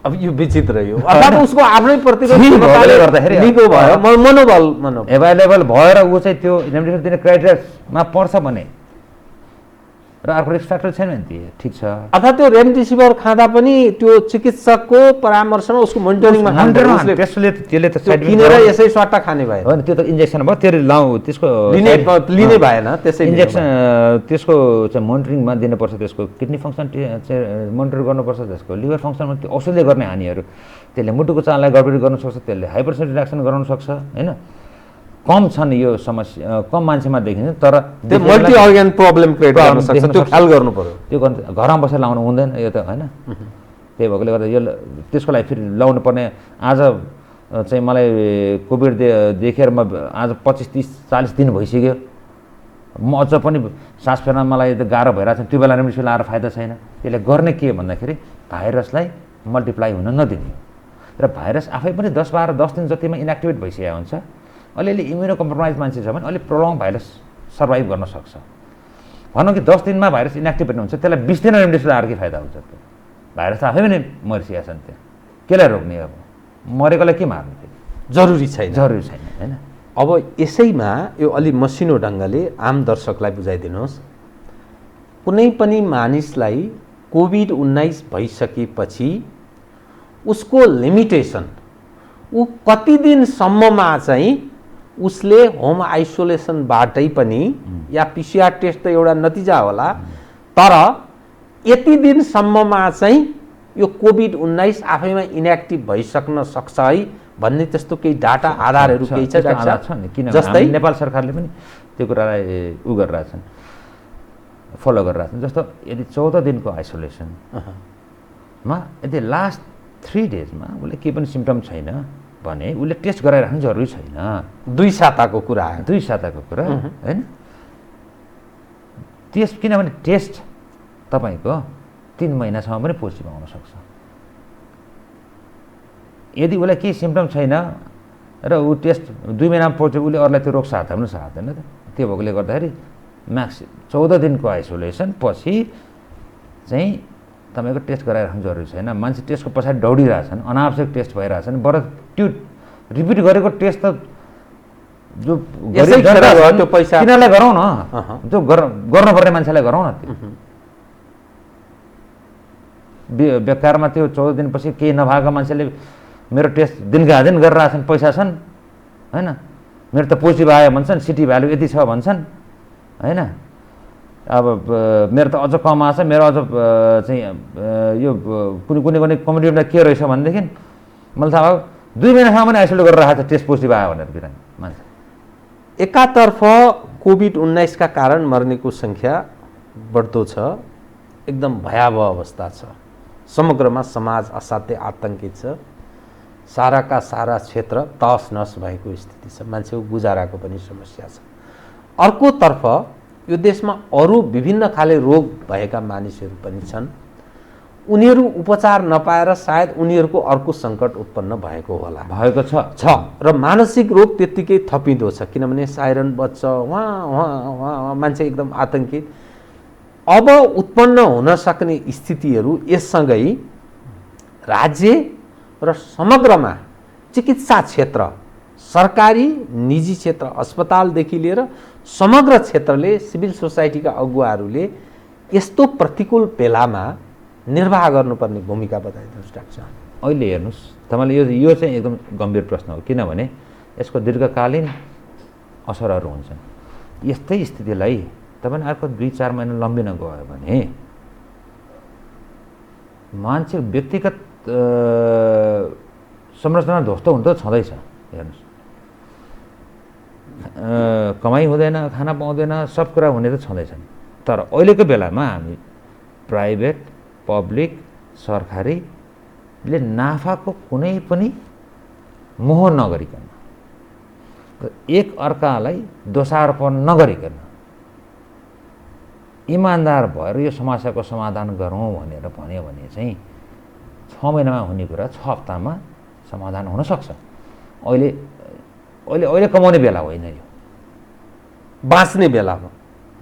S1: अब यो विचित्र यो, अर्थात् उसको आफ्नै प्रतिरोध
S7: गर्दाखेरि
S1: निको भयो, मनोबल
S7: एभाइलेबल भएर ऊ चाहिँ त्यो रेमडेसिभिर दिने क्राइटेरियामा पर्छ भने र अर्को रिस्क फ्याक्टर छैन भने ठिक छ।
S1: अर्थात् त्यो रेमडेसिभिर खाँदा पनि त्यो चिकित्सकको परामर्शमा उसको मोनिटरिङमा
S7: त्यसले त
S1: किनेर यसै सट्टा खाने भयो
S7: होइन, त्यो त इन्जेक्सन भयो, त्यसको
S1: लिने भएन। त्यसै
S7: इन्जेक्सन त्यसको चाहिँ मोनिटरिङमा दिनुपर्छ, त्यसको किडनी फङ्सन चाहिँ मोनिटर गर्नुपर्छ, त्यसको लिभर फङ्सनमा त्यो औषधले गर्ने हानिहरू, त्यसले मुटुको चाललाई गडबडी गर्न सक्छ, त्यसले हाइपर रिडक्सन गराउन सक्छ होइन। कम छन् यो समस्या, कम मान्छेमा देखिन्छ, तर
S1: त्यो मल्टी अर्गन प्रब्लम क्रिएट गर्न सक्छ, त्यो ख्याल गर्नु पर्यो।
S7: त्यो घरमा बसेर लाउनु हुँदैन यो त होइन। त्यही भएकोले गर्दा यो त्यसको लागि फेरि लाउनु पर्ने। आज चाहिँ मलाई कोभिड देखेर म आज 25-30-40 दिन भइसक्यो, म अझ पनि सास फेर्न मलाई गाह्रो भइरहेको छ। त्यो बेला रेमडेसिभिर लाएर फाइदा छैन। त्यसले गर्ने के भन्दाखेरि भाइरसलाई मल्टिप्लाई हुन नदिने र भाइरस आफै पनि 10 दिन जतिमा इनएक्टिभेट भइसकेको हुन्छ। अलिअलि इम्युनो कम्प्रोमाइज मान्छे छ भने अलि प्रोलङ भाइरस सर्भाइभ गर्न सक्छ। भनौँ कि 10 दिनमा भाइरस इनएक्टिभेट हुन्छ, त्यसलाई 20 दिन रेमडेसिभिर लाएर के फाइदा हुन्छ? त्यो भाइरस आफै पनि मरिसकेका छन्, त्यहाँ केलाई रोक्ने? अब मरेकोलाई के मार्ने?
S1: जरुरी छैन
S7: होइन।
S1: अब यसैमा यो अलि मसिनो ढङ्गले आम दर्शकलाई बुझाइदिनुहोस्। कुनै पनि मानिसलाई कोभिड-19 भइसकेपछि उसको लिमिटेसन, ऊ कति दिनसम्ममा चाहिँ उसले होम आइसोलेसनबाटै पनि या पिसिआर टेस्ट त एउटा नतिजा होला, तर यति दिनसम्ममा चाहिँ यो कोभिड-19 आफैमा इनएक्टिभ भइसक्न सक्छ है भन्ने त्यस्तो केही डाटा आधारहरू केही छ
S7: आधार छ नि? किनभने
S1: जस्तै
S7: हामी नेपाल सरकारले पनि त्यो कुरालाई उ गरिरहेछन्, फलो गरिरहेछन्। जस्तो यदि 14 दिनको आइसोलेसनमा यदि लास्ट 3 डेजमा उसले केही पनि सिम्टम छैन भने उसले टेस्ट गराइराख्नु जरुरी छैन।
S1: 2 साताको कुरा आयो।
S7: 2 साताको कुरा होइन। किनभने टेस्ट तपाईँको 3 महिनासम्म पनि पोजिटिभ आउन सक्छ। यदि उसलाई केही सिम्टम छैन र ऊ टेस्ट 2 महिनामा पोजिटिभ, उसले अरूलाई त्यो रोग सार्दा पनि सार्दैन त। त्यो भएकोले गर्दाखेरि म्याक्स 14 दिनको आइसोलेसन पछि चाहिँ तपाईँको टेस्ट गराइराख्नु जरुरी छैन। मान्छे टेस्टको पछाडि दौडिरहेछन्, अनावश्यक टेस्ट भइरहेछन्। बरु त्यो रिपिट गरेको टेस्ट त जो
S1: त्यो पैसा
S7: तिनीहरूलाई गरौँ न, जो गर्नुपर्ने मान्छेलाई गरौँ न। त्यो बेकारमा त्यो 14 दिनपछि केही नभएको मान्छेले मेरो टेस्ट दिनका दिन गरिरहेछन्, पैसा छन् होइन, मेरो त पोजिटिभ आयो भन्छन्, सिटी भ्यालु यति छ भन्छन् होइन। अब मेरो त अझ कम आएछ, मेरो अझ चाहिँ यो कुनै कम्युनिटीमा के रहेछ भनेदेखि मैले थाहा भयो 2 महिनासम्म पनि आइसोलेट गरेर राखेको छ टेस्ट पोजिटिभ आयो भनेर बिरामी मान्छे।
S1: एकातर्फ कोभिड-19 का कारण मर्नेको सङ्ख्या बढ्दो छ, एकदम भयावह अवस्था छ, समग्रमा समाज असाध्यै आतंकित छ, साराका सारा क्षेत्र तहस नहस भएको स्थिति छ, मान्छेको गुजाराको पनि समस्या छ। अर्कोतर्फ यो देशमा अरू विभिन्न खाले रोग भएका मानिसहरू पनि छन्, उनीहरू उपचार नपाएर सायद उनीहरूको अर्को सङ्कट उत्पन्न भएको होला,
S7: भएको छ
S1: र मानसिक रोग त्यत्तिकै थपिँदो छ। किनभने साइरन बज्छ, वहाँ मान्छे एकदम आतंकित। अब उत्पन्न हुन सक्ने स्थितिहरू यससँगै राज्य र समग्रमा चिकित्सा क्षेत्र, सरकारी निजी क्षेत्र, अस्पतालदेखि लिएर समग्र क्षेत्रले, सिभिल सोसाइटीका अगुवाहरूले यस्तो प्रतिकूल बेलामा निर्वाह गर्नुपर्ने भूमिका बताइदिनुहोस् डाक्टर साहब।
S7: अहिले हेर्नुहोस् तपाईँले यो चाहिँ एकदम गम्भीर प्रश्न हो, किनभने यसको दीर्घकालीन असरहरू हुन्छन्। यस्तै स्थितिलाई तपाईँले अर्को 2-4 महिना लम्बिन गयो भने मान्छे व्यक्तिगत संरचना ध्वस्त हुन त छँदैछ। हेर्नुहोस् कमाइ हुँदैन, खाना पाउँदैन, सब कुरा हुने त छँदैछन्। तर अहिलेको बेलामा हामी प्राइभेट, पब्लिक, सरकारीले नाफाको कुनै पनि मोह नगरिकन, एक अर्कालाई दोषारोप नगरिकन इमान्दार भएर यो समस्याको समाधान गरौँ भनेर भन्यो भने चाहिँ 6 महिनामा हुने कुरा 6 हप्तामा समाधान हुन सक्छ। अहिले कमाउने बेला होइन, यो
S1: बाँच्ने बेला हो,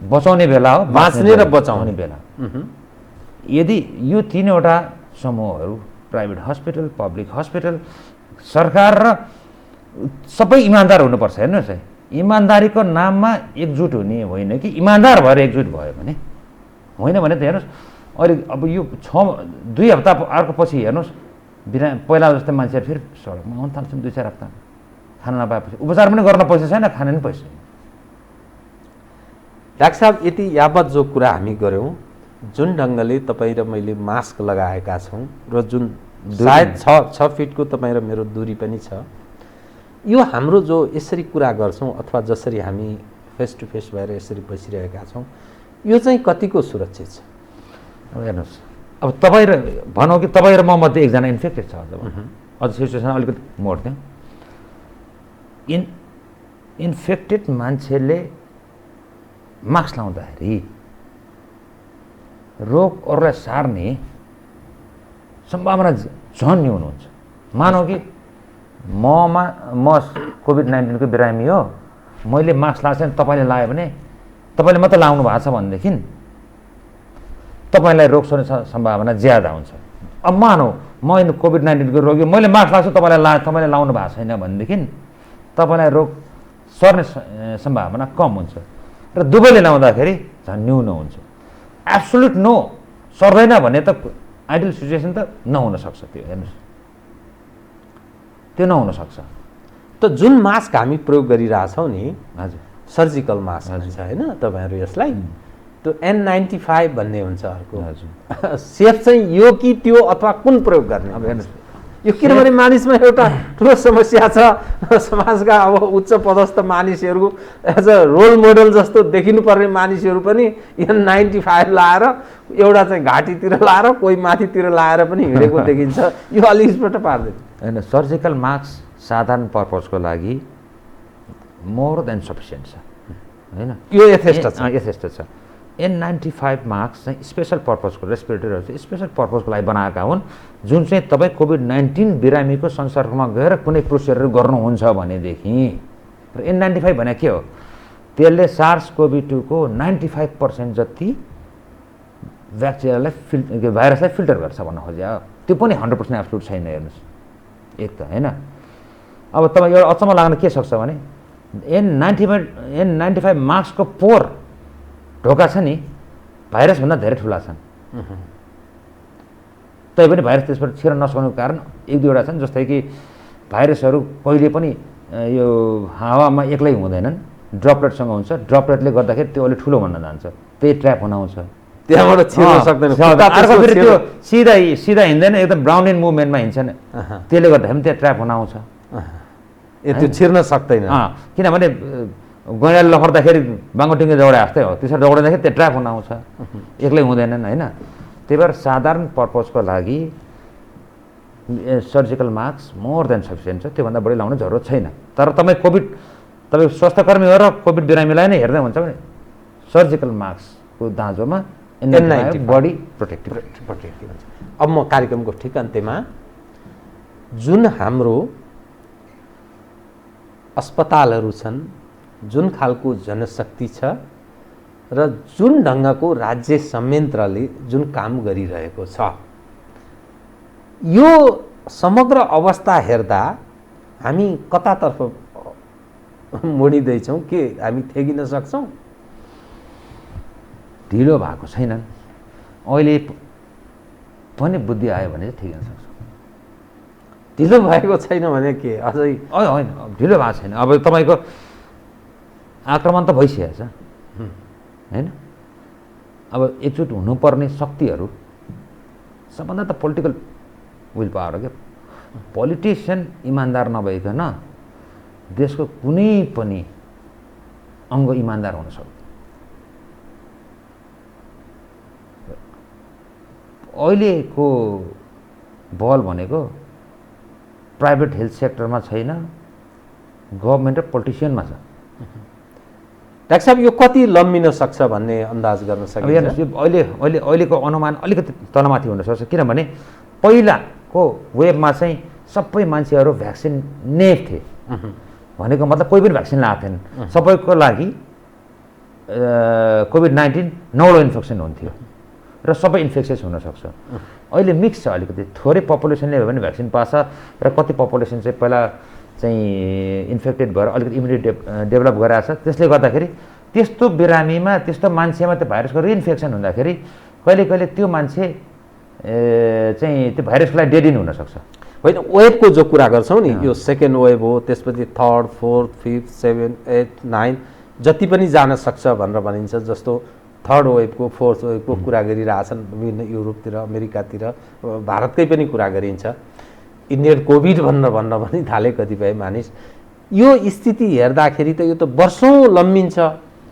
S7: बचाउने बेला हो,
S1: बाँच्ने र बचाउने
S7: बेला। यदि यो 3वटा समूहहरू प्राइभेट हस्पिटल, पब्लिक हस्पिटल, सरकार र सबै इमान्दार हुनुपर्छ। हेर्नुहोस् है, इमान्दारीको नाममा एकजुट हुने होइन कि इमान्दार भएर एकजुट भयो भने होइन भने त हेर्नुहोस् अहिले अब यो 2 हप्ता अर्को पछि हेर्नुहोस् पहिला जस्तै मान्छेहरू फेरि सडकमा आउन थाल्छन्। 2-4 हप्ता खाना नपाएपछि उपचार पनि गर्न पैसा छैन, खाने पनि पैसा छैन।
S1: डाक्टर साहब, यति यावत जो कुरा हामी गऱ्यौँ, जुन ढङ्गले तपाईँ र मैले मास्क लगाएका छौँ र जुन सायद 6 फिटको तपाईँ र मेरो दूरी पनि छ, यो हाम्रो जो यसरी कुरा गर्छौँ अथवा जसरी हामी फेस टु फेस भएर यसरी बसिरहेका छौँ, यो चाहिँ कतिको सुरक्षित छ?
S7: अब हेर्नुहोस्, अब तपाईँ र भनौँ कि तपाईँ र म मध्ये एकजना इन्फेक्टेड छ, अझ सिचुएसन अलिकति मोड्थ्यौँ। इन्फेक्टेड मान्छेले मास्क लाउँदाखेरि रोग अरूलाई सार्ने सम्भावना झन् न्यून हुन्छ। मानौ कि म कोभिड-19 को बिरामी हो, मैले मास्क लगाएको छैन, तपाईँले लगायो भने तपाईँले मात्र लाउनु भएको छ भनेदेखि तपाईँलाई रोग सर्ने सम्भावना ज्यादा हुन्छ। अब मानौ म कोभिड-19 को रोगी, मैले मास्क लाग्छु, तपाईँले लाउनु भएको छैन भनेदेखि तपाईँलाई रोग सर्ने सम्भावना कम हुन्छ र दुवैले लाउँदाखेरि झन् न्यून हुन्छ। एब्सोल्युट नो सर्दैन भने त आइडियल सिचुएसन त नहुन सक्छ। त्यो हेर्नुहोस्, त्यो नहुन सक्छ।
S1: त जुन मास्क हामी प्रयोग गरिरहेछौँ नि,
S7: हजुर
S1: सर्जिकल मास्क भन्छ होइन तपाईँहरू यसलाई, त्यो N95 भन्ने हुन्छ अर्को।
S7: हजुर
S1: सेफ चाहिँ यो कि त्यो अथवा कुन प्रयोग गर्ने?
S7: अब हेर्नुहोस्,
S1: यो किनभने मानिसमा एउटा ठुलो समस्या छ, समाजका अब उच्च पदस्थ मानिसहरू एज अ रोल मोडल जस्तो देखिनुपर्ने मानिसहरू पनि N95 लाएर एउटा चाहिँ घाँटीतिर लाएर कोही माथितिर लाएर पनि हिँडेको देखिन्छ। यो अलिक स्पष्ट पार्दैन।
S7: होइन, सर्जिकल मास्क साधारण पर्पजको लागि मोर देन सफिसियन्ट छ होइन,
S1: यो यथेष्ट छ।
S7: यथेष्ट छ। N95 मास्क चाहिँ स्पेसल पर्पजको, रेस्पिरेटरहरू चाहिँ स्पेसल पर्पजको लागि बनाएका हुन्, जुन चाहिँ तपाईँ कोभिड-19 बिरामीको संसर्गमा गएर कुनै प्रोसिजरहरू गर्नुहुन्छ भनेदेखि। र N95 भने के हो? त्यसले SARS-CoV-2 को 95% जति ब्याक्टेरियालाई भाइरसलाई फिल्टर गर्छ भन्न खोज्यो। त्यो पनि 100% एब्सोल्युट छैन। हेर्नुहोस्, एक त होइन। अब तपाईँ एउटा अचम्म लाग्न के सक्छ भने N95 मास्कको पोर ढोका छ नि, भाइरसभन्दा धेरै ठुला छन्। तैपनि भाइरस त्यसबाट छिर्न नसक्नुको कारण एक दुईवटा छन्, जस्तै कि भाइरसहरू कहिले पनि यो हावामा एक्लै हुँदैनन्, ड्रपलेटसँग हुन्छ। ड्रपलेटले गर्दाखेरि त्यो अलिक ठुलो भन्न जान्छ, त्यही ट्र्याप हुन आउँछ।
S1: त्यहाँबाट छिर्न सक्दैन।
S7: अर्को फेरि त्यो सिधा हिँड्दैन, एकदम ब्राउन इन मुभमेन्टमा हिँड्छन्, त्यसले गर्दाखेरि त्यहाँ ट्र्याप हुन आउँछ।
S1: त्यो छिर्न सक्दैन।
S7: किनभने गैँडाले लखड्दाखेरि बाङ्गोटिङ्गे दौडे जस्तै हो, त्यसरी दौडिँदाखेरि त्यो ट्र्याप हुन आउँछ, एक्लै हुँदैनन् होइन। त्यही भएर साधारण पर्पजको लागि surgical mask more than sufficient छ, त्योभन्दा बढी लाउनु जरुरत छैन। तर तपाईँ स्वास्थ्यकर्मी हो र कोभिड बिरामीलाई नै हेर्दै हुन्छ भने सर्जिकल मास्कको दाँजोमा N95 बडी प्रोटेक्टिभ
S1: हुन्छ। अब म कार्यक्रमको ठिक अन्त्यमा जुन हाम्रो अस्पतालहरू छन्, जुन खालको जनशक्ति छ र जुन ढङ्गको राज्य संयन्त्रले जुन काम गरिरहेको छ, यो समग्र अवस्था हेर्दा हामी कतातर्फ मोडिँदैछौँ? के हामी थेगिन सक्छौँ?
S7: ढिलो भएको छैनन्। अहिले पनि बुद्धि आयो भने चाहिँ ठिकै सक्छ।
S1: ढिलो भएको छैन भने के अझै?
S7: होइन, ढिलो भएको छैन। अब तपाईँको आक्रमण त भइसकेको छ होइन। अब एकजुट हुनुपर्ने शक्तिहरू सबभन्दा त पोलिटिकल विल पावर हो क्या। पोलिटिसियन इमान्दार नभइकन देशको कुनै पनि अङ्ग इमान्दार हुन सक्दैन। अहिलेको बल भनेको प्राइभेट हेल्थ सेक्टरमा छैन, गभर्मेन्ट र पोलिटिसियनमा छ।
S1: डाक्टर साहब, यो कति लम्बिन सक्छ भन्ने अन्दाज गर्न सकिन्छ?
S7: हेर्नुहोस्, यो अहिलेको अनुमान अलिकति तलमाथि हुनसक्छ, किनभने पहिलाको वेबमा चाहिँ सबै मान्छेहरू भ्याक्सिन नेक थिए भनेको मतलब कोही पनि भ्याक्सिन लगाएको थिएन। सबैको लागि कोभिड-19 नौलो इन्फेक्सन हुन्थ्यो र सबै इन्फेक्सियस हुनसक्छ। अहिले मिक्स छ, अलिकति थोरै पपुलेसनले हो भने भ्याक्सिन पाछ र कति पपुलेसन चाहिँ पहिला चाहिँ इन्फेक्टेड भएर अलिकति इम्युनिटी डेभलप गराएको छ। त्यसले गर्दाखेरि त्यस्तो बिरामीमा, त्यस्तो मान्छेमा त्यो भाइरसको रिइन्फेक्सन हुँदाखेरि कहिले कहिले त्यो मान्छे चाहिँ त्यो भाइरसको लागि डेड इन हुनसक्छ।
S1: होइन, वेबको जो कुरा गर्छौँ नि, यो सेकेन्ड वेभ हो, त्यसपछि थर्ड, फोर्थ, फिफ्थ, 7, 8, 9 जति पनि जान सक्छ भनेर भनिन्छ। जस्तो थर्ड वेभको, फोर्थ वेभको कुरा गरिरहेछन् विभिन्न युरोपतिर, अमेरिकातिर, भारतकै पनि कुरा गरिन्छ। इन्डियन कोभिड भन्न पनि थाले कतिपय मानिस। यो स्थिति हेर्दाखेरि त यो त वर्षौँ लम्बिन्छ,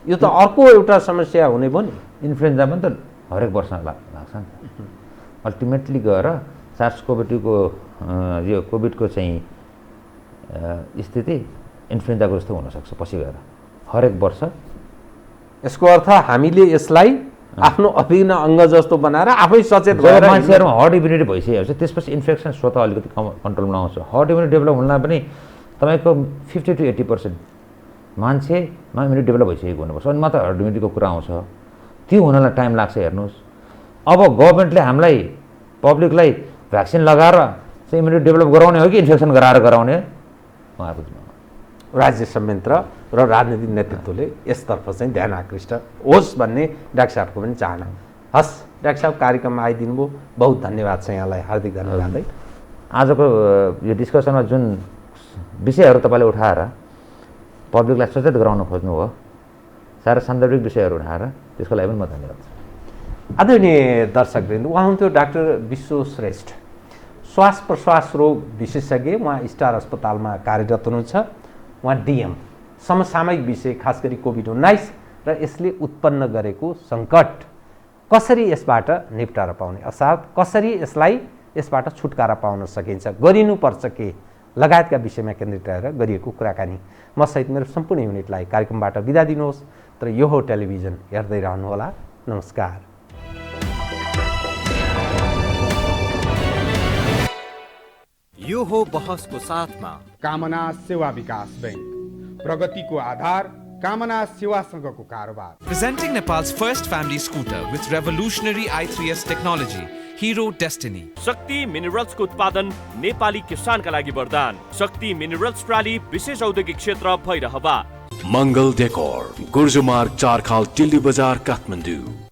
S1: यो त अर्को एउटा समस्या हुने भयो नि।
S7: इन्फ्लुएन्जा पनि त हरेक वर्ष लाग्छ नि। अल्टिमेटली गएर SARS-CoV-2 को यो कोभिडको चाहिँ स्थिति इन्फ्लुएन्जाको जस्तो हुनसक्छ पछि गएर हरेक वर्ष।
S1: यसको अर्थ हामीले यसलाई आफ्नो अभिन्न अङ्ग जस्तो बनाएर आफै सचेत भएर
S7: मान्छेहरूमा हर्ड इम्युनिटी भइसकेपछि त्यसपछि इन्फेक्सन स्वतः अलिकति कन्ट्रोलमा आउँछ। हर्ड इम्युनिटी डेभलप हुनलाई पनि तपाईँको 50 to 80% मान्छेमा इम्युनिटी डेभलप भइसकेको हुनुपर्छ, अनि मात्र हर्ड इम्युनिटीको कुरा आउँछ। त्यो हुनलाई टाइम लाग्छ। हेर्नुहोस्, अब गभर्मेन्टले हामीलाई पब्लिकलाई भ्याक्सिन लगाएर चाहिँ इम्युनिटी डेभलप गराउने हो कि इन्फेक्सन गराउने? उहाँहरूको
S1: राज्य संयन्त्र र राजनीतिक नेतृत्वले यसतर्फ चाहिँ ध्यान आकृष्ट होस् भन्ने डाक्टर साहबको पनि चाहना। हस् डाक्टर साहब, कार्यक्रममा आइदिनु भयो, बहुत धन्यवाद छ यहाँलाई, हार्दिक धन्यवाद है।
S7: आजको यो डिस्कसनमा जुन विषयहरू तपाईँले उठाएर पब्लिकलाई सचेत गराउन खोज्नु हो, साह्रै सान्दर्भिक विषयहरू उठाएर, त्यसको लागि पनि म धन्यवाद छु।
S6: आदरणीय दर्शकवृन्द, उहाँ हुन्थ्यो डाक्टर विश्व श्रेष्ठ, श्वास प्रश्वास रोग विशेषज्ञ। उहाँ स्टार अस्पतालमा कार्यरत हुनुहुन्छ। उहाँ डिएम, समसामयिक विषय खास गरी कोभिड-19 र यसले उत्पन्न गरेको सङ्कट, कसरी यसबाट निपटारा पाउने, अर्थात् कसरी यसबाट छुटकारा पाउन सकिन्छ, गरिनुपर्छ के लगायतका विषयमा केन्द्रित रहेर गरिएको कुराकानी। म सहित मेरो सम्पूर्ण युनिटलाई कार्यक्रमबाट बिदा दिनुहोस्। तर यो हो टेलिभिजन, हेर्दै रहनुहोला। नमस्कार।
S4: यो हो बहसको साथमा
S2: कामना सेवा विकास बैंक, प्रगतिको आधार कामना सेवासँगको कारोबार।
S3: Presenting Nepal's first family scooter with revolutionary i3s technology, Hero Destiny.
S4: शक्ति मिनरल्सको उत्पादन नेपाली किसानका लागि वरदान। शक्ति मिनरल्स प्रणाली विशेष औद्योगिक क्षेत्र भैरहवा।
S5: मङ्गल डेकोर, गुर्जुमार्ग 4 खाल टिल्ली बजार काठमाडौँ।